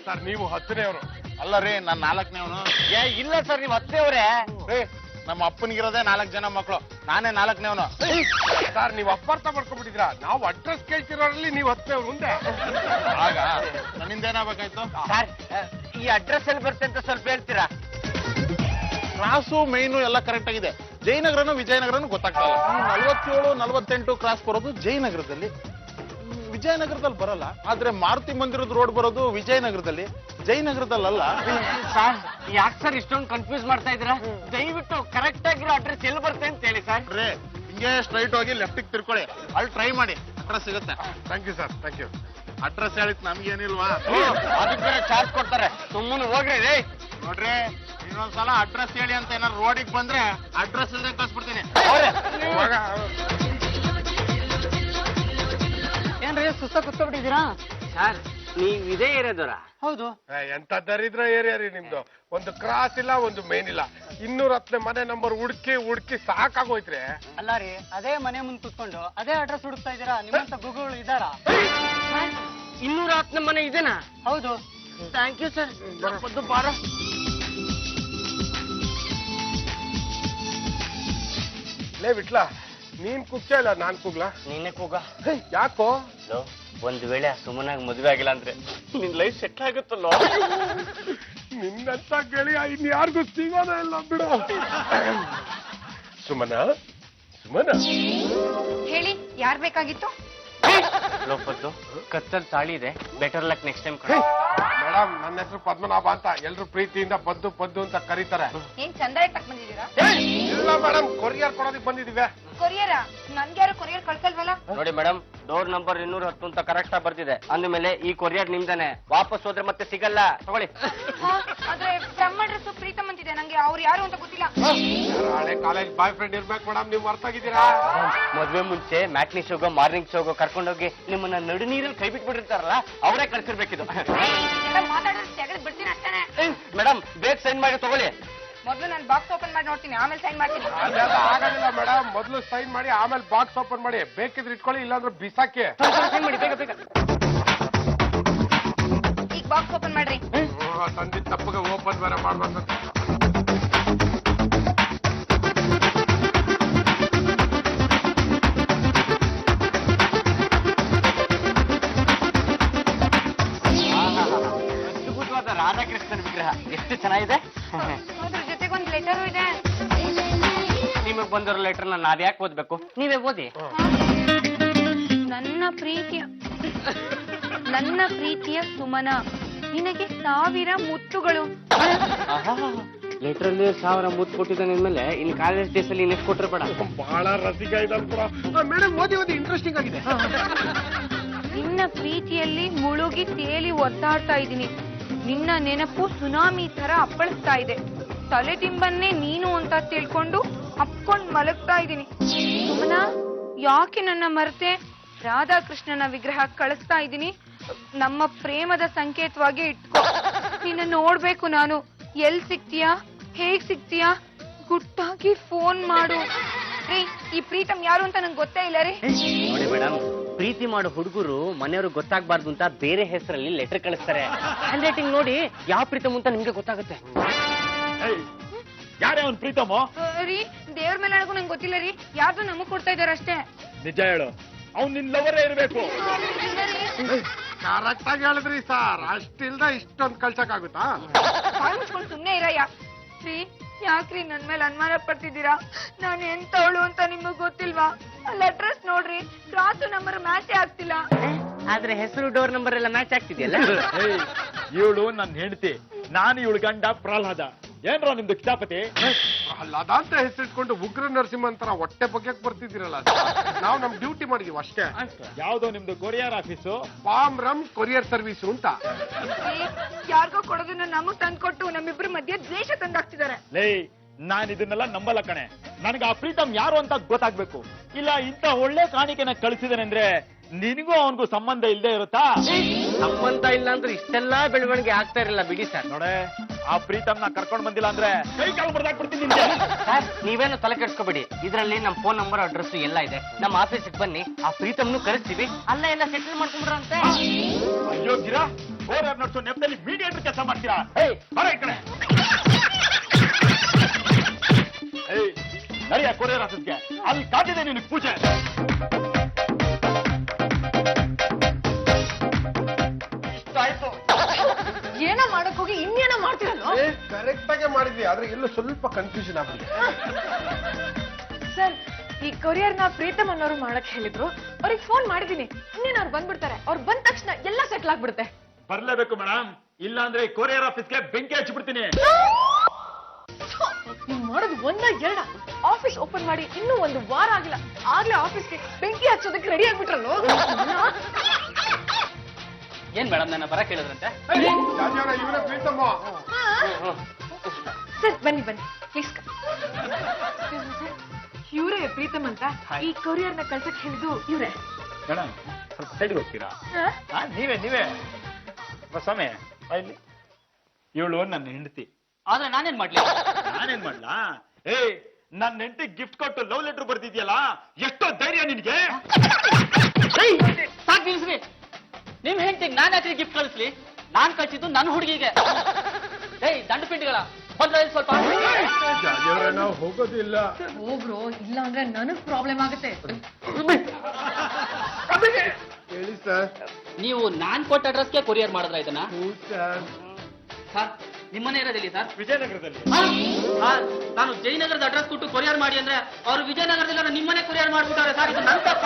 Speaker 4: ಸರ್, ನೀವು 10ನೇವರು.
Speaker 8: ಅಲ್ಲ ರೀ, ನಾನ್ 4ನೇವನು.
Speaker 5: ಇಲ್ಲ ಸರ್, ನೀವು 10ನೇವ್ರೆ.
Speaker 8: ನಮ್ಮ ಅಪ್ಪನಿಗಿರೋದೇ 4 ಜನ ಮಕ್ಕಳು, ನಾನೇ 4ನೇವನು.
Speaker 4: ಸರ್, ನೀವು ಅಪಾರ್ಥ ಮಾಡ್ಕೊಂಡ್ಬಿಟ್ಟಿದ್ರಾ? ನಾವು ಅಡ್ರೆಸ್ ಕೇಳ್ತಿರೋರಲ್ಲಿ ನೀವು 10ನೇವ್ರು ಮುಂದೆ.
Speaker 8: ಆಗ ನನ್ನಿಂದ ಏನಾಗಬೇಕಾಯ್ತು?
Speaker 5: ಸರ್, ಈ ಅಡ್ರೆಸ್ ಎಲ್ಲಿ ಬರುತ್ತೆ ಅಂತ ಸ್ವಲ್ಪ ಹೇಳ್ತೀರಾ?
Speaker 8: ಕ್ರಾಸು ಮೈನು ಎಲ್ಲ ಕರೆಕ್ಟ್ ಆಗಿದೆ. ಜಯನಗರನು ವಿಜಯನಗರನು ಗೊತ್ತಾಗ್ತಾ ಇಲ್ಲ. 47, 48 ಕ್ರಾಸ್ ಬರೋದು ಜಯನಗರದಲ್ಲಿ, ವಿಜಯನಗರದಲ್ಲಿ ಬರಲ್ಲ. ಆದ್ರೆ ಮಾರುತಿ ಮಂದಿರದ ರೋಡ್ ಬರೋದು ವಿಜಯನಗರದಲ್ಲಿ, ಜಯನಗರದಲ್ಲ.
Speaker 5: ಸರ್, ಯಾಕೆ ಸರ್ ಇಷ್ಟೊಂದು ಕನ್ಫ್ಯೂಸ್ ಮಾಡ್ತಾ ಇದ್ದೀರಾ? ದಯವಿಟ್ಟು ಕರೆಕ್ಟ್ ಆಗಿರೋ ಅಡ್ರೆಸ್ ಎಲ್ಲಿ ಬರುತ್ತೆ ಅಂತ ಹೇಳಿ ಸರ್.
Speaker 8: ರೇ, ಹಿಂಗೆ ಸ್ಟ್ರೈಟ್ ಹೋಗಿ ಲೆಫ್ಟಿಗೆ ತಿರ್ಕೊಳ್ಳಿ, ಅಲ್ಲಿ ಟ್ರೈ ಮಾಡಿ, ಅಡ್ರೆಸ್ ಸಿಗುತ್ತೆ.
Speaker 4: Thank you sir, thank you.
Speaker 8: Address ಹೇಳಿದ್ ನಮ್ಗೇನಿಲ್ವಾ?
Speaker 5: ಅದಕ್ಕೆ ಚಾರ್ಜ್ ಕೊಡ್ತಾರೆ, ಸುಮ್ಮನೆ ಹೋಗ್ರಿ ರೀ.
Speaker 8: ನೋಡ್ರಿ, ಇನ್ನೊಂದ್ಸಲ ಅಡ್ರೆಸ್ ಹೇಳಿ ಅಂತ ಏನಾರು ರೋಡಿಗೆ ಬಂದ್ರೆ ಅಡ್ರೆಸ್ ಇಲ್ಲದೆ ಕಳ್ಸ್ಬಿಡ್ತೀನಿ.
Speaker 2: ಏನ್ರಿ ಸುಸ್ತ ಕುತ್ಕೊಬಿಟ್ಟಿದ್ದೀರಾ?
Speaker 5: ಸರ್, ನೀವ್ ಇದೇ ಏರಿಯಾದವ್ರ?
Speaker 2: ಹೌದು.
Speaker 4: ಎಂತ ದರಿದ್ರ ಏರಿಯಾ ರೀ ನಿಮ್ದು. ಒಂದು ಕ್ರಾಸ್ ಇಲ್ಲ, ಒಂದು ಮೇನ್ ಇಲ್ಲ. 210 ಮನೆ ನಂಬರ್ ಹುಡುಕಿ ಸಾಕಾಗೋಯ್ತ್ರಿ.
Speaker 2: ಅಲ್ಲ ರೀ, ಅದೇ ಮನೆ ಮುಂದೆ ಕುತ್ಕೊಂಡು ಅದೇ ಅಡ್ರೆಸ್ ಹುಡುಕ್ತಾ ಇದ್ದೀರಾ? ನಿಮ್ಮಂತ ಗುರುಗಳು ಇದ್ದಾರಾ?
Speaker 5: 210 ಮನೆ ಇದೆನಾ?
Speaker 2: ಹೌದು.
Speaker 5: ಥ್ಯಾಂಕ್ ಯು ಸರ್ ಒಂದು ಬಾರ
Speaker 4: ಲೇ ಬಿಟ್ಲ ನೀನ್ ಕುಗ್ತಾ ಇಲ್ಲ ನಾನ್ ಕುಗ್ಲಾ
Speaker 5: ನೀನೇ ಕೂಗ
Speaker 4: ಯಾಕೋ
Speaker 5: ಒಂದ್ ವೇಳೆ ಸುಮ್ಮನಾಗಿ ಮದುವೆ ಆಗಿಲ್ಲ ಅಂದ್ರೆ ನಿನ್ ಲೈಫ್ ಸೆಟ್ಲ್ ಆಗುತ್ತಲ್ಲ
Speaker 4: ನಿನ್ನಂತ ಗೆಳೆಯ ಇನ್ಯಾರಿಗೂ ಸಿಗೋದೇ ಇಲ್ಲ ಬಿಡು ಸುಮನ ಸುಮನ
Speaker 3: ಹೇಳಿ ಯಾರ್ ಬೇಕಾಗಿತ್ತು?
Speaker 5: ಲೋಪದ್ದು ಕತ್ತಲ್ ತಾಳಿ ಇದೆ better luck next time
Speaker 4: madam ನನ್ನ ಹೆಸರು ಪದ್ಮನಾಭ ಅಂತ ಎಲ್ರು ಪ್ರೀತಿಯಿಂದ ಪದ್ದು ಪದ್ದು ಅಂತ ಕರೀತಾರೆ
Speaker 3: ಏನ್ ಚಂದ ಇಟ್ಟಕ್ ಬಂದಿದ್ದೀರಾ?
Speaker 4: ಇಲ್ಲ ಮೇಡಮ್ ಕೊರಿಯರ್ ಕೊಡೋದಕ್ಕೆ ಬಂದಿದೀವಿ
Speaker 3: ಕೊರಿಯರ ನನ್ಗ್ಯಾರು ಕೊರಿಯರ್ ಕಳ್ಸಲ್ವಲ್ಲ?
Speaker 5: ನೋಡಿ ಮೇಡಮ್ ಡೋರ್ ನಂಬರ್ 210 ಅಂತ ಕರೆಕ್ಟ್ ಆಗಿ ಬರ್ತಿದೆ ಅಂದ್ಮೇಲೆ ಈ ಕೊರಿಯರ್ ನಿಮ್ದಾನೆ ವಾಪಸ್ ಹೋದ್ರೆ ಮತ್ತೆ ಸಿಗಲ್ಲ ತಗೊಳ್ಳಿ
Speaker 3: ಆದ್ರೆ ಬ್ರಹ್ಮ ಡ್ರೆಸ್ ಪ್ರೀತಮ್ ಅಂತಿದೆ ನಂಗೆ ಅವ್ರು ಯಾರು ಅಂತ ಗೊತ್ತಿಲ್ಲ.
Speaker 4: ಹಳೆ ಕಾಲೇಜ್ ಬಾಯ್ ಫ್ರೆಂಡ್ ಇರ್ಬೇಕು ಮೇಡಮ್ ನೀವು ಅರ್ಥಾಗಿದ್ದೀರಾ
Speaker 5: ಮದ್ವೆ ಮುಂಚೆ ಮ್ಯಾಟ್ನಿ ಶೋಗೋ ಮಾರ್ನಿಂಗ್ ಶೋಗೋ ಕರ್ಕೊಂಡೋಗಿ ನಿಮ್ಮನ್ನ ನಡು ನೀರಲ್ಲಿ ಕೈ ಬಿಟ್ಬಿಟ್ಟಿರ್ತಾರಲ್ಲ ಅವರೇ ಕಳ್ಸಿರ್ಬೇಕಿದು
Speaker 3: ಮಾತಾಡೋದು ತೆಗೆದು ಬಿಡ್ತೀನಿ ಅಷ್ಟೇ.
Speaker 5: ಮೇಡಮ್ ಬೇಗ ಸೈನ್ ಮಾಡಿ ತಗೊಳ್ಳಿ
Speaker 3: ಮೊದ್ಲು ನಾನು ಬಾಕ್ಸ್ ಓಪನ್ ಮಾಡಿ ನೋಡ್ತೀನಿ ಆಮೇಲೆ ಸೈನ್ ಮಾಡ್ತೀನಿ.
Speaker 4: ಅದೆಲ್ಲ ಆಗೋದಿಲ್ಲ ಮೇಡಮ್ ಮೊದಲು ಸೈನ್ ಮಾಡಿ ಆಮೇಲೆ ಬಾಕ್ಸ್ ಓಪನ್ ಮಾಡಿ ಬೇಕಿದ್ರೆ ಇಟ್ಕೊಳ್ಳಿ ಇಲ್ಲಾಂದ್ರೆ ಬಿಸಾಕಿ
Speaker 5: ಸೈನ್ ಮಾಡಿ ಬೇಗ ಬೇಗ
Speaker 3: ಈಗ ಬಾಕ್ಸ್ ಓಪನ್ ಮಾಡ್ರಿ.
Speaker 4: ತಂದಿದ್ದ ತಪ್ಪಗೆ ಓಪನ್ ಬೇರೆ ಮಾಡ್ಬಾರ್ದು
Speaker 5: ಅದ್ಭುತವಾದ ರಾಧಾಕೃಷ್ಣನ ವಿಗ್ರಹ ಎಷ್ಟು ಚೆನ್ನಾಗಿದೆ
Speaker 3: ಅದ್ರ ಜೊತೆಗೆ ಒಂದು ಲೆಟರು ಇದೆ.
Speaker 5: ನಿಮಗ್ ಬಂದಿರೋ ಲೆಟರ್ ನಾವ್ಯಾಕೆ ಓದ್ಬೇಕು ನೀವೇ ಓದಿ
Speaker 3: ನನ್ನ ಪ್ರೀತಿಯ ಸುಮನ ನಿನಗೆ 1000 ಮುತ್ತುಗಳು.
Speaker 5: ಲೆಟರ್ ಅಲ್ಲಿ 1000 ಮುತ್ತು ಕೊಟ್ಟಿದ್ದಾನೆ ಅಂದ್ಮೇಲೆ ಇನ್ನು ಕಾಲೇಜ್ ಡೇಸ್ ಅಲ್ಲಿ ಇನ್ನೆಷ್ಟು ಕೊಟ್ಟರೆ ಬೇಡ
Speaker 4: ಬಹಳ ರಸಿಕ ಇದ್ದಾರೆ ಮೇಡಮ್ ಓದಿ ಓದಿ ಇಂಟ್ರೆಸ್ಟಿಂಗ್ ಆಗಿದೆ
Speaker 3: ನಿನ್ನ ಪ್ರೀತಿಯಲ್ಲಿ ಮುಳುಗಿ ತೇಲಿ ಒದ್ದಾಡ್ತಾ ಇದ್ದೀನಿ. ನಿನ್ನ ನೆನಪು ಸುನಾಮಿ ತರ ಅಪ್ಪಳಿಸ್ತಾ ಇದೆ. ತಲೆದಿಂಬನ್ನೇ ನೀನು ಅಂತ ತಿಳ್ಕೊಂಡು ಅಪ್ಕೊಂಡ್ ಮಲಗ್ತಾ ಇದ್ದೀನಿ. ಸುಮನ ಯಾಕೆ ನನ್ನ ಮರೆತೆ? ರಾಧಾಕೃಷ್ಣನ ವಿಗ್ರಹ ಕಳಿಸ್ತಾ ಇದ್ದೀನಿ. ನಮ್ಮ ಪ್ರೇಮದ ಸಂಕೇತವಾಗಿ ಇಟ್ಕೋ. ನಿನ್ನ ನೋಡ್ಬೇಕು ನಾನು. ಎಲ್ ಸಿಗ್ತೀಯಾ? ಹೇಗ್ ಸಿಗ್ತೀಯಾ? ಗುಟ್ಟಾಗಿ ಫೋನ್ ಮಾಡು. ರೀ ಈ ಪ್ರೀತಮ್ ಯಾರು ಅಂತ ನಂಗೆ ಗೊತ್ತೇ ಇಲ್ಲ ರೀ.
Speaker 5: ನೋಡಿ ಮೇಡಮ್ ಪ್ರೀತಿ ಮಾಡೋ ಹುಡುಗರು ಮನೆಯವರು ಗೊತ್ತಾಗಬಾರ್ದು ಅಂತ ಬೇರೆ ಹೆಸರಲ್ಲಿ ಲೆಟರ್ ಕಳಿಸ್ತಾರೆ. ಹ್ಯಾಂಡ್ ರೈಟಿಂಗ್ ನೋಡಿ ಯಾವ ಪ್ರೀತಮ್ ಅಂತ ನಿಮ್ಗೆ ಗೊತ್ತಾಗುತ್ತೆ.
Speaker 9: ಯಾರೇ ಅವ್ನ್ ಪ್ರೀತಮ?
Speaker 3: ರೀ ದೇವ್ರ ಮೇಲೆ ನನಗೂ ನಂಗೆ ಗೊತ್ತಿಲ್ಲ ರೀ. ಯಾರ್ದು ನಮಗ್ ಕೊಡ್ತಾ ಇದಾರೆ ಅಷ್ಟೇ.
Speaker 9: ನಿಜ ಹೇಳು, ಅವ್ನ್ ನಿನ್ ಲವರೇ ಇರ್ಬೇಕು.
Speaker 4: ಕರೆಕ್ಟ್ ಆಗಿ ಹೇಳಿದ್ರಿ ಸರ್ ಅಷ್ಟಿಲ್ದ ಇಷ್ಟೊಂದು ಕಳ್ಸಕ್ಕಾಗುತ್ತಾ
Speaker 3: ಮುಚ್ಕೊಂಡು ಸುಮ್ನೆ ಇರಯ್ಯ. ರೀ ಯಾಕ್ರಿ ನನ್ ಮೇಲೆ ಅನುಮಾನ ಪಡ್ತಿದ್ದೀರಾ? ನಾನು ಎಂತವಳು ಅಂತ ನಿಮಗ್ ಗೊತ್ತಿಲ್ವಾ? ಅಲ್ಲಿ ಅಡ್ರೆಸ್ ನೋಡ್ರಿ, ಕ್ರಾಸು ನಂಬರ್ ಮ್ಯಾಚೇ ಆಗ್ತಿಲ್ಲ.
Speaker 5: ಆದ್ರೆ ಹೆಸರು ಡೋರ್ ನಂಬರ್ ಎಲ್ಲ ಮ್ಯಾಚ್ ಆಗ್ತಿದೆಯಲ್ಲ.
Speaker 9: ಇವಳು ನನ್ ಹೆಂಡತಿ, ನಾನು ಇವಳು ಗಂಡ ಪ್ರಹ್ಲಾದ. ಏನ್ರೋ ನಿಮ್ದು ಕಿತಾಪತಿ?
Speaker 4: ಪ್ರಹ್ಲಾದ ಅಂತ ಹೆಸರಿಟ್ಕೊಂಡು ಉಗ್ರ ನರಸಿಂಹ ಅಂತರ ಹೊಟ್ಟೆ ಬಗ್ಗೆಕ್ ಬರ್ತಿದ್ದೀರಲ್ಲ ನಾವು ನಮ್ ಡ್ಯೂಟಿ ಮಾಡಿದೀವಿ ಅಷ್ಟೇ.
Speaker 9: ಯಾವ್ದೋ ನಿಮ್ದು ಕೊರಿಯರ್ ಆಫೀಸು?
Speaker 4: ಪಾಮ್ರಮ್ ಕೊರಿಯರ್ ಸರ್ವಿಸು ಅಂತ.
Speaker 3: ಯಾರಿಗೋ ಕೊಡೋದನ್ನ ನಮಗ್ ತಂದ್ಕೊಟ್ಟು ನಮ್ಮಿಬ್ರ ಮಧ್ಯೆ ದ್ವೇಷ ತಂದಾಕ್ತಿದ್ದಾರೆ.
Speaker 9: ಲೇ ನಾನ್ ಇದನ್ನೆಲ್ಲ ನಂಬಲ್ಲ ಕಣೆ. ನನಗೆ ಆ ಪ್ರೀತಮ್ ಯಾರು ಅಂತ ಗೊತ್ತಾಗ್ಬೇಕು. ಇಲ್ಲ ಇಂತ ಒಳ್ಳೆ ಕಾಣಿಕೆನ ಕಳಿಸಿದಾನೆ ಅಂದ್ರೆ ನಿನಗೂ ಅವನಿಗೂ ಸಂಬಂಧ ಇಲ್ಲದೆ ಇರುತ್ತಾ?
Speaker 5: ಸಂಬಂಧ ಇಲ್ಲ ಅಂದ್ರೆ ಇಷ್ಟೆಲ್ಲಾ ಬೆಳವಣಿಗೆ ಆಗ್ತಾ ಇರಲ್ಲ ಬಿಡಿ ಸರ್.
Speaker 9: ನೋಡೆ ಆ ಪ್ರೀತಮ್ನ ಕರ್ಕೊಂಡ್ ಬಂದಿಲ್ಲ ಅಂದ್ರೆ ಕೈ ಕಾಲು ಬಡ್ದಾಕ್ಬಿಡ್ತೀನಿ ನಿಮ್ಗೆ.
Speaker 5: ಸರ್ ನೀವೇನು ತಲೆ ಕೆಡ್ಸ್ಕೊಬೇಡಿ. ಇದ್ರಲ್ಲಿ ನಮ್ಮ ಫೋನ್ ನಂಬರ್ ಅಡ್ರೆಸ್ ಎಲ್ಲ ಇದೆ. ನಮ್ಮ ಆಫೀಸಿಗೆ ಬನ್ನಿ, ಆ ಪ್ರೀತಮ್ನು ಕರೆಸ್ತೀವಿ, ಅಲ್ಲ ಎಲ್ಲ ಸೆಟಲ್ ಮಾಡ್ಕೊಂಡ್ರಂತೆ.
Speaker 9: ಅಯ್ಯೋ ಗಿರಾ, ಕೋರಿಯರ್ ನಡ್ಸೋ ನೆಪದಲ್ಲಿ ಮೀಡಿಯೇಟರ್ ಕೆಲಸ ಮಾಡ್ತೀರಾ? ಬರ ಈ ಕಡೆ. ನಡಿಯ ಕೊರಿಯರ್ ಆಫೀಸ್ಗೆ, ಅಲ್ಲಿ ಕಾದಿದೆ ನಿನಗೆ ಪೂಜೆ.
Speaker 3: ಏನೋ ಮಾಡಕ್ ಹೋಗಿ ಇನ್ನೇನೋ ಮಾಡ್ತಿರಲ್ಲ.
Speaker 4: ಕರೆಕ್ಟ್ ಆಗಿ ಮಾಡಿದ್ವಿ ಆದ್ರೆ ಎಲ್ಲೂ ಸ್ವಲ್ಪ ಕನ್ಫ್ಯೂಷನ್ ಆಗ್ಬಿಡಿ.
Speaker 3: ಸರ್ ಈ ಕೊರಿಯರ್ ನ ಪ್ರೀತಮ್ ಅನ್ನೋರು ಮಾಡಕ್ ಹೇಳಿದ್ರು. ಅವ್ರಿಗೆ ಫೋನ್ ಮಾಡಿದೀನಿ, ಇನ್ನೇನು ಅವ್ರು ಬಂದ್ಬಿಡ್ತಾರೆ. ಅವ್ರು ಬಂದ ತಕ್ಷಣ ಎಲ್ಲ ಸೆಟ್ಲ್ ಆಗ್ಬಿಡುತ್ತೆ.
Speaker 9: ಬರ್ಲೇಬೇಕು ಮೇಡಮ್, ಇಲ್ಲ ಅಂದ್ರೆ ಕೊರಿಯರ್ ಆಫೀಸ್ಗೆ ಬೆಂಕಿ ಹಚ್ಚಿಬಿಡ್ತೀನಿ.
Speaker 3: ನೀವ್ ಮಾಡೋದು ಒಂದ ಎರಡ? ಆಫೀಸ್ ಓಪನ್ ಮಾಡಿ ಇನ್ನೂ 1 ವಾರ ಆಗಿಲ್ಲ, ಆಗ್ಲೇ ಆಫೀಸ್ಗೆ ಬೆಂಕಿ ಹಚ್ಚೋದಕ್ಕೆ ರೆಡಿ ಆಗ್ಬಿಟ್ರಲ್ಲೋ.
Speaker 5: ಏನ್ ಮೇಡಮ್ ನನ್ನ ಬರ ಕೇಳಿದ್ರಂತೆ?
Speaker 4: ಇವನೇ ಪ್ರೀತಮ್ಮ.
Speaker 3: ಸರ್ ಬನ್ನಿ ಬನ್ನಿ ಪ್ಲೀಸ್. ಇವ್ರೇ ಪ್ರೀತಮ್ ಅಂತ ಈ ಕೊರಿಯರ್ ನ ಕಳ್ಸಕ್ ಹೇಳಿದ್ದು ಇವ್ರೆ.
Speaker 9: ಮೇಡಮ್ ಸ್ವಲ್ಪ ಸೈಡ್ಗೆ ಹೋಗ್ತೀರಾ? ನೀವೇ ಸ್ವಾಮಿ ಇಲ್ಲಿ. ಇವಳು ನನ್ನ ಹೆಂಡತಿ.
Speaker 5: ಆದ್ರೆ ನಾನೇನ್ ಮಾಡ್ಲಿ?
Speaker 9: ನಾನೇನ್ ಮಾಡ್ಲಾ? ನನ್ನ ಹೆಂಡತಿ ಗಿಫ್ಟ್ ಕೊಟ್ಟು ಲವ್ ಲೆಟರ್ ಬರ್ದಿದ್ಯಲ್ಲ, ಎಷ್ಟೋ ಧೈರ್ಯ ನಿನ್ಗೆ?
Speaker 5: ಸಾಕ್ ನಿಲ್ಸ್ರಿ. ನಿಮ್ ಹೆಂಡತಿಗೆ ನಾನು ಯಾಕೆ ಗಿಫ್ಟ್ ಕಳಿಸ್ಲಿ? ನಾನ್ ಕಳ್ಸಿದ್ದು ನನ್ನ ಹುಡುಗಿಗೆ. ಏಯ್ ದಂಡ ಪಿಂಡಿಗಳ ಬಂದ್ರೆ ಸ್ವಲ್ಪ
Speaker 4: ಜಾಜಿಯವರೇ ನಾವು ಹೋಗೋದಿಲ್ಲ.
Speaker 3: ಹೋಗ್ರು, ಇಲ್ಲ ಅಂದ್ರೆ ನನಗ್ ಪ್ರಾಬ್ಲಮ್ ಆಗುತ್ತೆ.
Speaker 4: ಹೇಳಿ ಸರ್.
Speaker 5: ನೀವು ನಾನ್ ಕೊಟ್ಟ ಅಡ್ರೆಸ್ಗೆ ಕೊರಿಯರ್ ಮಾಡಿದ್ರ ಇದನ್ನ?
Speaker 4: ಸರ್
Speaker 5: ಸರ್ ನಿಮ್ಮನೆ ಇರೋದಿಲ್ಲ ಸರ್?
Speaker 9: ವಿಜಯನಗರದಲ್ಲಿ.
Speaker 5: ನಾನು ಜಯನಗರದ ಅಡ್ರೆಸ್ ಕೊಟ್ಟು ಕೊರಿಯರ್ ಮಾಡಿ ಅಂದ್ರೆ ಅವ್ರು ವಿಜಯನಗರದಲ್ಲಿ ನಿಮ್ಮನೆ ಕೊರಿಯರ್ ಮಾಡ್ಬಿಟ್ಟಾರೆ ಸರ್. ಇದು ನನ್ನ ತಪ್ಪ?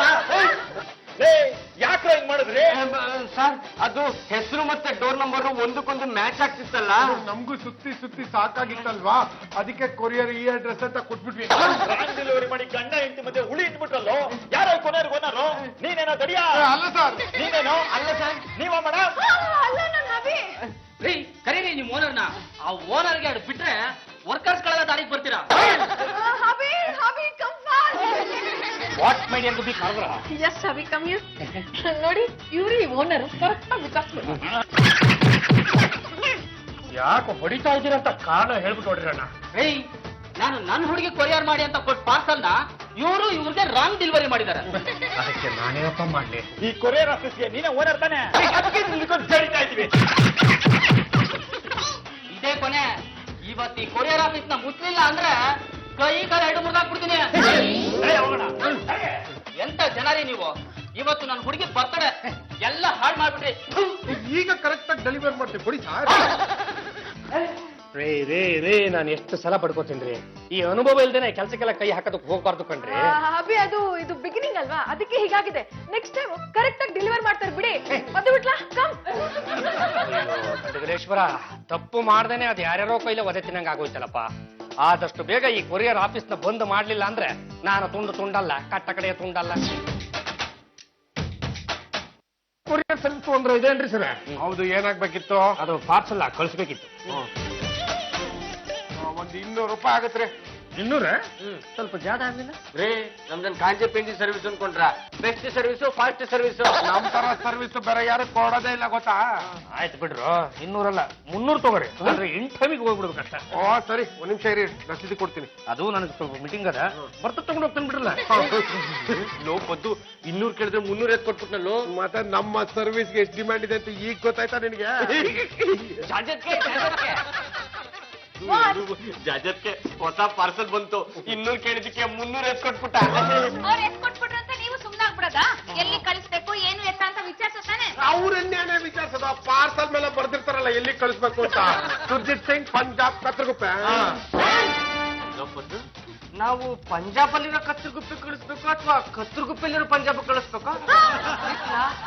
Speaker 9: ಯಾಕೆ ಹಿಂಗ್ ಮಾಡಿದ್ರಿ?
Speaker 7: ಸರ್ ಅದು ಹೆಸರು ಮತ್ತೆ ಡೋರ್ ನಂಬರ್ ಒಂದಕ್ಕೊಂದು ಮ್ಯಾಚ್ ಆಗ್ತಿತ್ತಲ್ಲ.
Speaker 4: ನಮಗೂ ಸುತ್ತಿ ಸುತ್ತಿ ಸಾಕಾಗಿತ್ತಲ್ವಾ, ಅದಕ್ಕೆ ಕೊರಿಯರ್ ಈ ಅಡ್ರೆಸ್ ಅಂತ ಕೊಟ್ಬಿಟ್ವಿ.
Speaker 9: ರಾಂಗ್ ಡೆಲಿವರಿ ಮಾಡಿ ಗಂಡ ಹೆಂಡತಿ ಮಧ್ಯೆ ಹುಳಿ ಇಟ್ಬಿಟ್ರಲ್ಲೋ. ಯಾರೋ ಕೊನಾರು ನೀನೇನೋ ದಡಿಯಾ?
Speaker 4: ಅಲ್ಲ ಸರ್.
Speaker 9: ನೀನೇನೋ? ಅಲ್ಲ ಸರ್. ನೀವ ಮೇಡಮ್?
Speaker 3: ಅಲ್ಲ ನನ್ನ ಅಭಿ.
Speaker 5: ರೀ ಕರೀರಿ ನಿಮ್ ಓನರ್ನ. ಆ ಓನರ್ಗೆ ಅದು ಬಿಟ್ರೆ ವರ್ಕರ್ಸ್ ಗಳೆಲ್ಲ ದಾರಿಗೆ ಬರ್ತೀರಾ?
Speaker 3: Abhi, Abhi come fast.
Speaker 7: What my dear ಎಂದು ಬಿ ಕರೆದ್ರ?
Speaker 3: Yes Abhi come here. ನೋಡಿ ಇವ್ರಿ ಓನರ್ ಕರೆಕ್ಟ್ ಆಗಿ ವಿಚಾರಿಸ್ಬೇಕು.
Speaker 7: ಯಾಕೆ ಹೊಡಿತಾ ಇದ್ದೀರಂತ ಕಾರಣ ಹೇಳ್ಬಿಟ್ಟು ನೋಡ್ರಿ ಅಣ್ಣ.
Speaker 5: ಏಯ್ ನಾನು ನನ್ನ ಹುಡುಗಿ ಕೊರಿಯರ್ ಮಾಡಿ ಅಂತ ಕೊಟ್ಟ ಪಾರ್ಸಲ್ನ ಇವರು ಇವ್ರಿಗೆ ರಾಂಗ್ ಡೆಲಿವರಿ ಮಾಡಿದ್ದಾರೆ.
Speaker 7: ಅದಕ್ಕೆ ನಾನೇನಪ್ಪ ಮಾಡ್ಲಿ?
Speaker 9: ಈ ಕೊರಿಯರ್ ಆಫೀಸ್ಗೆ ನೀನೇ ಓನರ್ ತಾನೆ? ಜಡಿತಾ ಇದ್ದೀವಿ.
Speaker 5: ಇದೇ ಕೊನೆ. ಇವತ್ತು ಈ ಕೊರಿಯರ್ ಆಫೀಸ್ ನ ಮುಚ್ಚಲಿಲ್ಲ ಅಂದ್ರೆ ಕೈ ಕಾಲ ಎರಡು ಮುರಿದಾಕ್ಬಿಡ್ತೀನಿ. ಎಂತ ಜನರೇ ನೀವು! ಇವತ್ತು ನನ್ನ ಹುಡುಗಿ ಬರ್ತಡೆ ಎಲ್ಲ ಹಾಳು ಮಾಡ್ಬಿಟ್ರಿ.
Speaker 4: ಈಗ ಕರೆಕ್ಟ್ ಆಗಿ ಡೆಲಿವರ್ ಮಾಡ್ತೀವಿ ಕೊಡಿ ಸರ್.
Speaker 7: ರೇ ನಾನು ಎಷ್ಟು ಸಲ ಪಡ್ಕೋತೀನಿ. ಈ ಅನುಭವ ಇಲ್ದೇನೆ ಕೆಲ್ಸಕ್ಕೆಲ್ಲ ಕೈ ಹಾಕೋದಕ್ಕೆ ಹೋಗ್ಬಾರ್ದು ಕಣ್ರಿ.
Speaker 3: ಅಭಿ ಇದು ಬಿಗಿನಿಂಗ್ ಅಲ್ವಾ, ಅದಕ್ಕೆ ಹೀಗಾಗಿದೆ. ನೆಕ್ಸ್ಟ್ ಟೈಮ್ ಕರೆಕ್ಟ್ ಆಗಿ ಡೆಲಿವರ್ ಮಾಡ್ತಾರೆ ಬಿಡಿ. ಮತ್ತೆ ಬಿಟ್ಲಾ ಕಮ್.
Speaker 7: ಗಣೇಶ್ವರ, ತಪ್ಪು ಮಾಡ್ದೇನೆ ಅದು ಯಾರ್ಯಾರೋ ಕೈಲೇ ಒದೆ ತಿನ್ನಂಗ ಆಗೋಯ್ತಲ್ಲಪ್ಪ. ಆದಷ್ಟು ಬೇಗ ಈ ಕೊರಿಯರ್ ಆಫೀಸ್ ನ ಬಂದ್ ಮಾಡ್ಲಿಲ್ಲ ಅಂದ್ರೆ ನಾನು ತುಂಡಲ್ಲ, ಕಟ್ಟ ಕಡೆಯ ತುಂಡಲ್ಲ. ಕೊರಿಯರ್ ಸರ್ವಿಸ್ ಅಂದ್ರೆ ಇದೇನ್ರಿ ಸರ್?
Speaker 4: ಹೌದು, ಏನಾಗ್ಬೇಕಿತ್ತು?
Speaker 7: ಅದು ಪಾರ್ಸಲ್ ಕಳಿಸ್ಬೇಕಿತ್ತು.
Speaker 4: ಒಂದು 200 ರೂಪಾಯಿ ಆಗತ್ರಿ.
Speaker 7: 200? ಸ್ವಲ್ಪ ಜಾದ ಆಗ್ಲಿಲ್ಲ
Speaker 5: ರೇ, ನಮ್ದನ್ ಕಾಂಜೆ ಪೇಂಜಿ ಸರ್ವಿಸ್ ಅನ್ಕೊಂಡ್ರ? Best service, fast service.
Speaker 4: ನಮ್ ತರ ಸರ್ವಿಸ್ ಬೇರೆ ಯಾರು ಕೊಡೋದೇ ಇಲ್ಲ ಗೊತ್ತಾ?
Speaker 7: ಆಯ್ತು ಬಿಡ್ರು, 200 ಅಲ್ಲ 300 ತಗೋರಿ. ಅಂದ್ರೆ ಇಂಟರ್ವ್ಯೂಗೆ ಹೋಗ್ಬಿಡ್ಬೇಕಷ್ಟ.
Speaker 4: ಓ ಸರಿ, ಒಂದ್ ನಿಮಿಷ ಇರಿ, ರಸೀದಿ ಕೊಡ್ತೀನಿ.
Speaker 7: ಅದು ನನಗೆ ಸ್ವಲ್ಪ ಮೀಟಿಂಗ್ ಅದ, ಬರ್ತ ತಗೊಂಡು ಹೋಗ್ತಾನೆ ಬಿಡ್ರಲ್ಲ.
Speaker 5: ಲೋ ಪದ್ದು 200 ಕೇಳಿದ್ರೆ 300 ಎತ್ ಕೊಟ್ಬಿಟ್ನಲ್ಲೋ.
Speaker 4: ಮತ್ತೆ ನಮ್ಮ ಸರ್ವಿಸ್ಗೆ ಎಷ್ಟು ಡಿಮ್ಯಾಂಡ್ ಇದೆ ಅಂತ ಈಗ ಗೊತ್ತಾಯ್ತಾ ನಿನಗೆ?
Speaker 5: ಜಾಜತ್ಗೆ ಹೊಸ ಪಾರ್ಸಲ್ ಬಂತು. 200 ಕೇಳಿದಕ್ಕೆ 300 ಎತ್ ಕೊಟ್ಬಿಟ್ಟ.
Speaker 2: ಅವ್ರು ಎತ್ಕೊಟ್ಬಿಟ್ರು ಅಂತ ನೀವು ಸುಮ್ನಾಗ್ಬಿಡದ? ಎಲ್ಲಿ ಕಳಿಸ್ಬೇಕು ಏನು ಎತ್ತ ಅಂತ ವಿಚಾರಿಸ್ತಾನೆ.
Speaker 4: ಅವ್ರನ್ನೇನೇ ವಿಚಾರಿಸೋದು? ಪಾರ್ಸಲ್ ಮೇಲೆ ಬರ್ದಿರ್ತಾರಲ್ಲ ಎಲ್ಲಿ ಕಳಿಸ್ಬೇಕು ಅಂತ. ಸುರ್ಜಿತ್ ಸಿಂಗ್, ಪಂಜಾಬ್, ಕತ್ರಗುಪ್ಪೆ.
Speaker 5: ನಾವು ಪಂಜಾಬ್ ಅಲ್ಲಿರೋ ಕತ್ರಗುಪ್ಪೆ ಕಳಿಸ್ಬೇಕು ಅಥವಾ ಕತ್ರಗುಪ್ಪೆಲ್ಲಿರೋ ಪಂಜಾಬ್ ಕಳಿಸ್ಬೇಕು?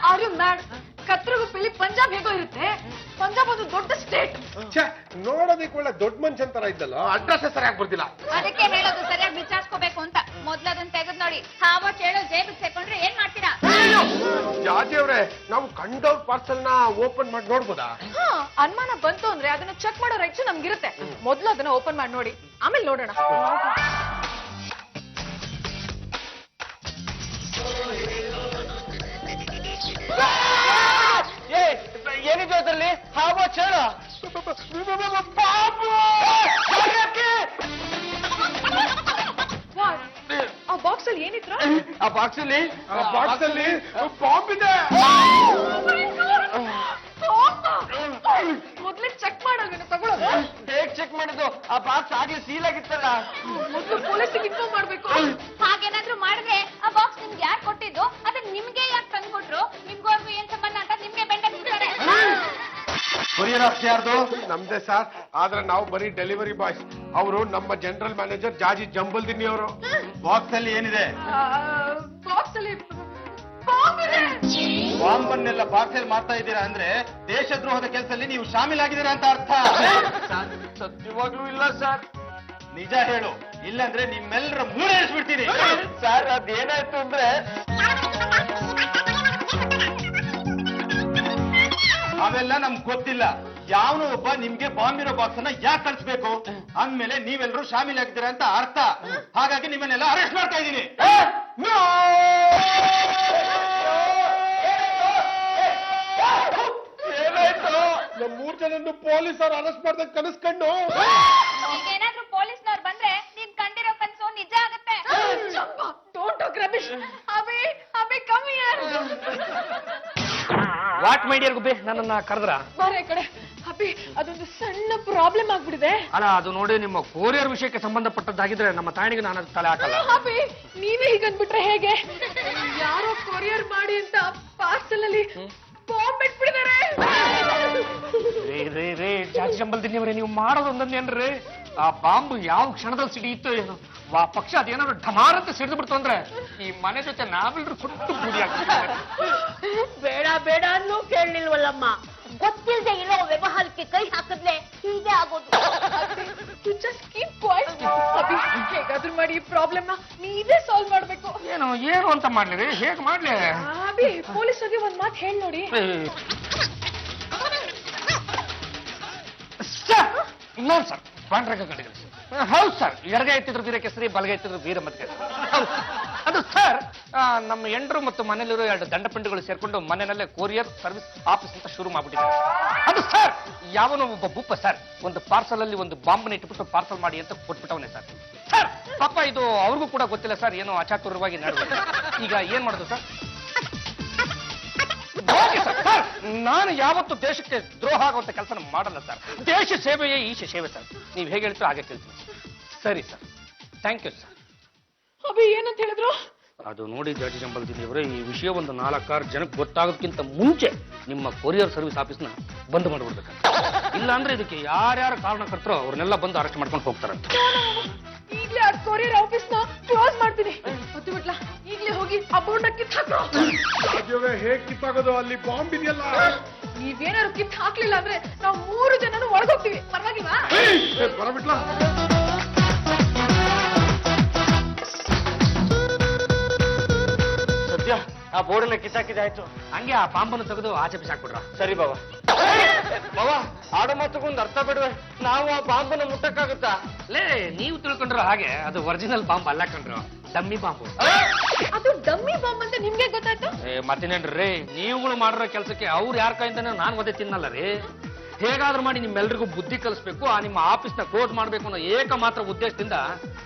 Speaker 3: Are you mad? ಕತ್ರಗುಪ್ಪೆಲಿ ಪಂಜಾಬ್ ಹೇಗೋ ಇರುತ್ತೆ. ಪಂಜಾಬ್ ಒಂದು ದೊಡ್ಡ ಸ್ಟೇಟ್.
Speaker 4: ನೋಡೋದಿಕ್ ಒಳ್ಳೆ ದೊಡ್ಡ ಮನುಷ್ಯನ್ ತರ ಇದ್ದಲ್ಲ, ಅಡ್ರೆಸ್ ಸರಿಯಾಗಿ ಬರ್ದಿಲ್ಲ.
Speaker 2: ಅದಕ್ಕೆ ಹೇಳೋದು ಸರಿಯಾಗಿ ವಿಚಾರಿಸ್ಕೋಬೇಕು ಅಂತ. ಮೊದ್ಲದನ್ನ ತೆಗೆದ್ ನೋಡಿ. ಹಾವ ಕೇಳೋ ಜೇಬಿಗೆ ಸೇಕೊಂಡ್ರೆ ಏನ್ ಮಾಡ್ತೀರಾ?
Speaker 4: ಜಾಜಿ ಅವ್ರೆ, ನಾವು ಕಂಡೋರ್ ಪಾರ್ಸಲ್ ನ ಓಪನ್ ಮಾಡಿ ನೋಡ್ಬೋದಾ?
Speaker 3: ಅನುಮಾನ ಬಂತು ಅಂದ್ರೆ ಅದನ್ನ ಚೆಕ್ ಮಾಡೋ ರೈಟ್ಸ್ ನಮ್ಗಿರುತ್ತೆ. ಮೊದ್ಲು ಅದನ್ನ ಓಪನ್ ಮಾಡಿ ನೋಡಿ, ಆಮೇಲೆ ನೋಡೋಣ.
Speaker 5: ಏನಿದೆ ಅದರಲ್ಲಿ? ಹಾವ ಚೇಳ.
Speaker 3: ಆ ಬಾಕ್ಸ್ ಅಲ್ಲಿ ಏನಿತ್ರ?
Speaker 5: ಆ ಬಾಕ್ಸ್ ಅಲ್ಲಿ
Speaker 4: ಬಾಂಬ್ ಇದೆ.
Speaker 3: ಮೊದ್ಲೇ ಚೆಕ್ ಮಾಡೋದನ್ನ ತಗೊಳ್ಳೋದು.
Speaker 5: ಹೇಗ್ ಚೆಕ್ ಮಾಡಿದ್ದು? ಆ ಬಾಕ್ಸ್ ಆಗ್ಲೇ ಸೀಲ್ ಆಗಿತ್ತಲ್ಲ.
Speaker 3: ಮೊದ್ಲು ಪೊಲೀಸಿಗೆ ಇನ್ಫಾರ್ಮ್ ಮಾಡ್ಬೇಕು.
Speaker 2: ಹಾಗೇನಾದ್ರೂ ಮಾಡಿದ್ರೆ ಆ ಬಾಕ್ಸ್ ನಿಮ್ಗೆ ಯಾರು ಕೊಟ್ಟಿದ್ದು? ಅದನ್ನ ನಿಮ್ಗೆ ಯಾಕೆ ತಂದ್ಕೊಟ್ರು? ನಿಮ್ಗೂ ಅವ್ರಿಗೂ ಏನ್ ಸಂಬಂಧ ಅಂತ ನಿಮ್ಗೆ ಬೆಂಡ ಬಿಡ್ತಾರೆ.
Speaker 4: ಕೊರಿಯರ್ ಆಫೀಸ್ ಯಾರ್ದು? ನಮ್ದೇ ಸರ್. ಆದ್ರೆ ನಾವು ಬರೀ ಡೆಲಿವರಿ ಬಾಯ್ಸ್. ಅವರು ನಮ್ಮ ಜನರಲ್ ಮ್ಯಾನೇಜರ್ ಜಾಜಿ ಜಂಬಲ್ದಿನ್ನಿ ಅವರು.
Speaker 9: ಬಾಕ್ಸ್ ಅಲ್ಲಿ ಏನಿದೆ?
Speaker 3: ಬಾಕ್ಸ್ ಅಲ್ಲಿ ಬಾಂಬ್ ಇದೆ.
Speaker 9: ಬಾಂಬನ್ನೆಲ್ಲ ಬಾಕ್ಸ್ ಅಲ್ಲಿ ಮಾಡ್ತಾ ಇದ್ದೀರಾ ಅಂದ್ರೆ ದೇಶದ್ರೋಹದ ಕೆಲಸದಲ್ಲಿ ನೀವು ಶಾಮೀಲಾಗಿದ್ದೀರಾ ಅಂತ ಅರ್ಥ.
Speaker 5: ಸತ್ಯವಾಗ್ಲೂ ಇಲ್ಲ ಸರ್.
Speaker 9: ನಿಜ ಹೇಳು, ಇಲ್ಲಾಂದ್ರೆ ನಿಮ್ಮೆಲ್ಲರ ಮೂಳೆ ಇಳಿಸ್ಬಿಡ್ತೀನಿ.
Speaker 5: ಸರ್ ಅದೇನಾಯ್ತು ಅಂದ್ರೆ
Speaker 9: ಅವೆಲ್ಲ ನಮ್ಗೆ ಗೊತ್ತಿಲ್ಲ. ಯಾವನೋ ಒಬ್ಬ ನಿಮ್ಗೆ ಬಾಂಬ್ ಇರೋ ಬಾಕ್ಸ್ ಅನ್ನ ಯಾಕೆ ಕಳಿಸ್ಬೇಕು ಅಂದ್ಮೇಲೆ ನೀವೆಲ್ಲರೂ ಶಾಮೀಲಾಗಿದ್ದೀರಾ ಅಂತ ಅರ್ಥ. ಹಾಗಾಗಿ ನಿಮ್ಮನ್ನೆಲ್ಲ ಅರೆಸ್ಟ್ ಮಾಡ್ತಾ ಇದ್ದೀನಿ.
Speaker 4: ಏನಾಯ್ತು? ನಮ್ಮ 3 ಜನನ್ನು ಪೊಲೀಸರು ಅರೆಸ್ಟ್ ಮಾಡ್ದಾಗ ಕನಸ್ಕೊಂಡು
Speaker 2: ಈಗೇನಾದ್ರೂ ಪೊಲೀಸ್ನವ್ರು ಬಂದ್ರೆ ನೀನ್ ಕಂಡಿರೋ ಕನ್ಸು ನಿಜ ಆಗತ್ತೆ.
Speaker 3: Don't talk rubbish. Abhi come here.
Speaker 7: What my dear ಗುಬ್ಬಿ ನನ್ನನ್ನ ಕರೆದ್ರ
Speaker 3: ಬಾರೆ ಕಡೆ ಅಪ್ಪಿ ಅದೊಂದು ಸಣ್ಣ ಪ್ರಾಬ್ಲಮ್ ಆಗ್ಬಿಟ್ಟಿದೆ.
Speaker 7: ಅಲ್ಲ ಅದು ನೋಡಿ ನಿಮ್ಮ ಕೊರಿಯರ್ ವಿಷಯಕ್ಕೆ ಸಂಬಂಧಪಟ್ಟದ್ದಾಗಿದ್ರೆ ನಮ್ಮ ತಾಯಿಗೆ ನಾನು ಅದು ತಲೆ ಹಾಕಲ್ಲ.
Speaker 3: ಅಪ್ಪಿ ನೀವೇ ಹೀಗಂದ್ಬಿಟ್ರೆ ಹೇಗೆ? ಯಾರೋ ಕೊರಿಯರ್ ಮಾಡಿ ಅಂತ ಪಾರ್ಸಲ್ ಅಲ್ಲಿ ಬಾಂಬ್ ಇಟ್ಬಿಟ್ಟಿದ್ದಾರೆ.
Speaker 7: ರೇ ಜಾತಿ ಸಂಬಂಧದವರೇ, ನೀವು ಮಾಡೋದು ಒಂದನ್ನೇನ್ರಿ, ಆ ಬಾಂಬ್ ಯಾವ ಕ್ಷಣದಲ್ಲಿ ಸಿಡಿಯಿತ್ತೋ ಏನು, ಆ ಪಕ್ಷ ಅದೇನಾದ್ರು ಢಮಾರ್ ಅಂತ ಸಿಡಿದು ಬಿಡ್ತು ಅಂದ್ರೆ ಈ ಮನೆ ಜೊತೆ ನಾವೆಲ್ಲರೂ ಸುಟ್ಟು ಬೂದಿ ಆಗ್ತಿದ್ದಾರೆ.
Speaker 2: ಬೇಡ ಬೇಡ ಅನ್ನೂ ಕೇಳಲಿಲ್ವಲ್ಲಮ್ಮ. ಗೊತ್ತಿಲ್ಲದೆ ಇರೋ ವ್ಯವಹಾರಕ್ಕೆ ಕೈ ಹಾಕಿದ್ರೆ ಹೀಗೆ ಆಗೋದು.
Speaker 3: You just keep quiet. Abhi ಹೇಗಾದ್ರೂ ಮಾಡಿ ಈ ಪ್ರಾಬ್ಲಮ್ ನೀವೇ ಸಾಲ್ವ್ ಮಾಡ್ಬೇಕು.
Speaker 7: ಏನು ಅಂತ ಮಾಡ್ಲಿ, ಹೇಗ್ ಮಾಡ್ಲಿ?
Speaker 3: ಅಭಿ ಪೊಲೀಸರಿಗೆ ಒಂದ್ ಮಾತು ಹೇಳಿ ನೋಡಿ.
Speaker 7: ಇಲ್ಲ ಸರ್, ಪಾಂಡ್ರಂಗ ಕಡೆಗೆ ಹೌದು ಸರ್, ಎಡಗೈ ಎತ್ತಿದ್ರು ವೀರ ಕೇಸರಿ, ಬಲಗೈ ಎತ್ತಿದ್ರು ವೀರ ಮತ್ ಅದು ಸರ್, ನಮ್ಮ ಎಂಡ್ರು ಮತ್ತು ಮನೇಲಿರೋ 2 ದಂಡಪಿಂಡಿಗಳು ಸೇರ್ಕೊಂಡು ಮನೆಯಲ್ಲೇ ಕೊರಿಯರ್ ಸರ್ವಿಸ್ ಆಫೀಸ್ ಅಂತ ಶುರು ಮಾಡ್ಬಿಟ್ಟಿದ್ದಾರೆ. ಅದು ಸರ್, ಯಾವನೋ ಒಬ್ಬ ಬುಪ್ಪ ಸರ್ ಒಂದು ಪಾರ್ಸಲ್ ಅಲ್ಲಿ ಒಂದು ಬಾಂಬ್ನ ಇಟ್ಬಿಟ್ಟು ಪಾರ್ಸಲ್ ಮಾಡಿ ಅಂತ ಕೊಟ್ಬಿಟ್ಟವನೇ ಸರ್. ಸರ್ ಪಾಪ ಇದು ಅವ್ರಿಗೂ ಕೂಡ ಗೊತ್ತಿಲ್ಲ ಸರ್, ಏನೋ ಅಚಾತುರ್ಯವಾಗಿ ನಡೆದಿದೆ. ಈಗ ಏನ್ ಮಾಡೋದು ಸರ್? ಸರ್, ನಾನು ಯಾವತ್ತು ದೇಶಕ್ಕೆ ದ್ರೋಹ ಆಗುವಂತ ಕೆಲಸ ಮಾಡಲ್ಲ ಸರ್. ದೇಶ ಸೇವೆಯೇ ಈಶ ಸೇವೆ ಸರ್. ನೀವು ಹೇಗೆ ಹೇಳ್ತೀರೋ ಹಾಗೆ ಕೇಳ್ತೀನಿ. ಸರಿ sir, thank you sir.
Speaker 3: Abhi ಏನಂತ ಹೇಳಿದ್ರು?
Speaker 7: ಅದು ನೋಡಿ ಜಾತಿ ಸಂಬಂಧಿಸಿದವರೇ, ಈ ವಿಷಯ ಒಂದು 4-6 ಜನಕ್ಕೆ ಗೊತ್ತಾಗೋದಕ್ಕಿಂತ ಮುಂಚೆ ನಿಮ್ಮ ಕೊರಿಯರ್ ಸರ್ವಿಸ್ ಆಫೀಸ್ನ ಬಂದ್ ಮಾಡ್ಬಿಡ್ಬೇಕು. ಇಲ್ಲ ಅಂದ್ರೆ ಇದಕ್ಕೆ ಯಾರ್ಯಾರು ಕಾರಣಕರ್ತರೋ ಅವ್ರನ್ನೆಲ್ಲ ಬಂದು ಅರೆಸ್ಟ್ ಮಾಡ್ಕೊಂಡು ಹೋಗ್ತಾರಂತೆ.
Speaker 3: ಈಗಲೇ ಆ ಕೊರಿಯರ್ ಆಫೀಸ್ ನ ಕ್ಲೋಸ್ ಮಾಡ್ತೀನಿ. ಗೊತ್ತು ಬಿಟ್ಲಾ, ಈಗಲೇ ಹೋಗಿ ಆ ಬೋರ್ಡ್ ಕಿತ್ ಹಾಕ್ರೋ.
Speaker 4: ಹೇಗ್ ಕಿತ್ತಾಗೋದು? ಅಲ್ಲಿ ಬಾಂಬ್ ಇದೆಯಲ್ಲ.
Speaker 3: ನೀವೇನಾದ್ರು ಕಿತ್ ಹಾಕ್ಲಿಲ್ಲ ಅಂದ್ರೆ ನಾವು 3 ಜನನು ಒಳಗೋಗ್ತೀವಿ. ಪರವಾಗಿಲ್ವಾ?
Speaker 4: ಬರಬಿಟ್ಲಾ?
Speaker 5: ಸದ್ಯ ಆ ಬೋರ್ಡನ್ನ ಕಿತ್ತಾಕಿದಾಯ್ತು.
Speaker 7: ಹಂಗೆ ಆ ಬಾಂಬನ್ನು ತೆಗೆದು ಆಚೆ ಬಿಸಾಕ್ಬಿಡ್ರ.
Speaker 5: ಸರಿ ಬಾವ. ಬಾವ, ಆಡೋ ಮಾತುಗೊಂದು ಅರ್ಥ ಬಿಡುವೆ. ನಾವು ಆ ಬಾಂಬನ್ನು ಮುಟ್ಟಕ್ಕಾಗುತ್ತಾ?
Speaker 7: ಲೇ, ನೀವು ತಿಳ್ಕೊಂಡ್ರು ಹಾಗೆ ಅದು ಒರಿಜಿನಲ್ ಬಾಂಬ್ ಅಲ್ಲ ಕಣ್ರು, ಡಮ್ಮಿ ಬಾಂಬು.
Speaker 3: ಅದು ಡಮ್ಮಿ ಬಾಂಬ್ ಅಂತ ನಿಮ್ಗೆ ಗೊತ್ತಾಯ್ತು?
Speaker 7: ಮತ್ತೇನೇನ್ರಿ, ನೀವುಗಳು ಮಾಡಿರೋ ಕೆಲಸಕ್ಕೆ ಅವ್ರು ಯಾರ ಕೈಯಿಂದನೂ ನಾನು ಒದೆ ತಿನ್ನಲ್ಲ ರೀ. ಹೇಗಾದ್ರೂ ಮಾಡಿ ನಿಮ್ಮೆಲ್ರಿಗೂ ಬುದ್ಧಿ ಕಲಿಸ್ಬೇಕು, ಆ ನಿಮ್ಮ ಆಫೀಸ್ನ ಕ್ಲೋಸ್ ಮಾಡ್ಬೇಕು ಅನ್ನೋ ಏಕಮಾತ್ರ ಉದ್ದೇಶದಿಂದ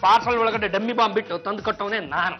Speaker 7: ಪಾರ್ಸಲ್ ಒಳಗಡೆ ಡಮ್ಮಿ ಬಾಂಬ್ ಬಿಟ್ಟು ತಂದು ಕಟ್ಟವನೇ ನಾನು.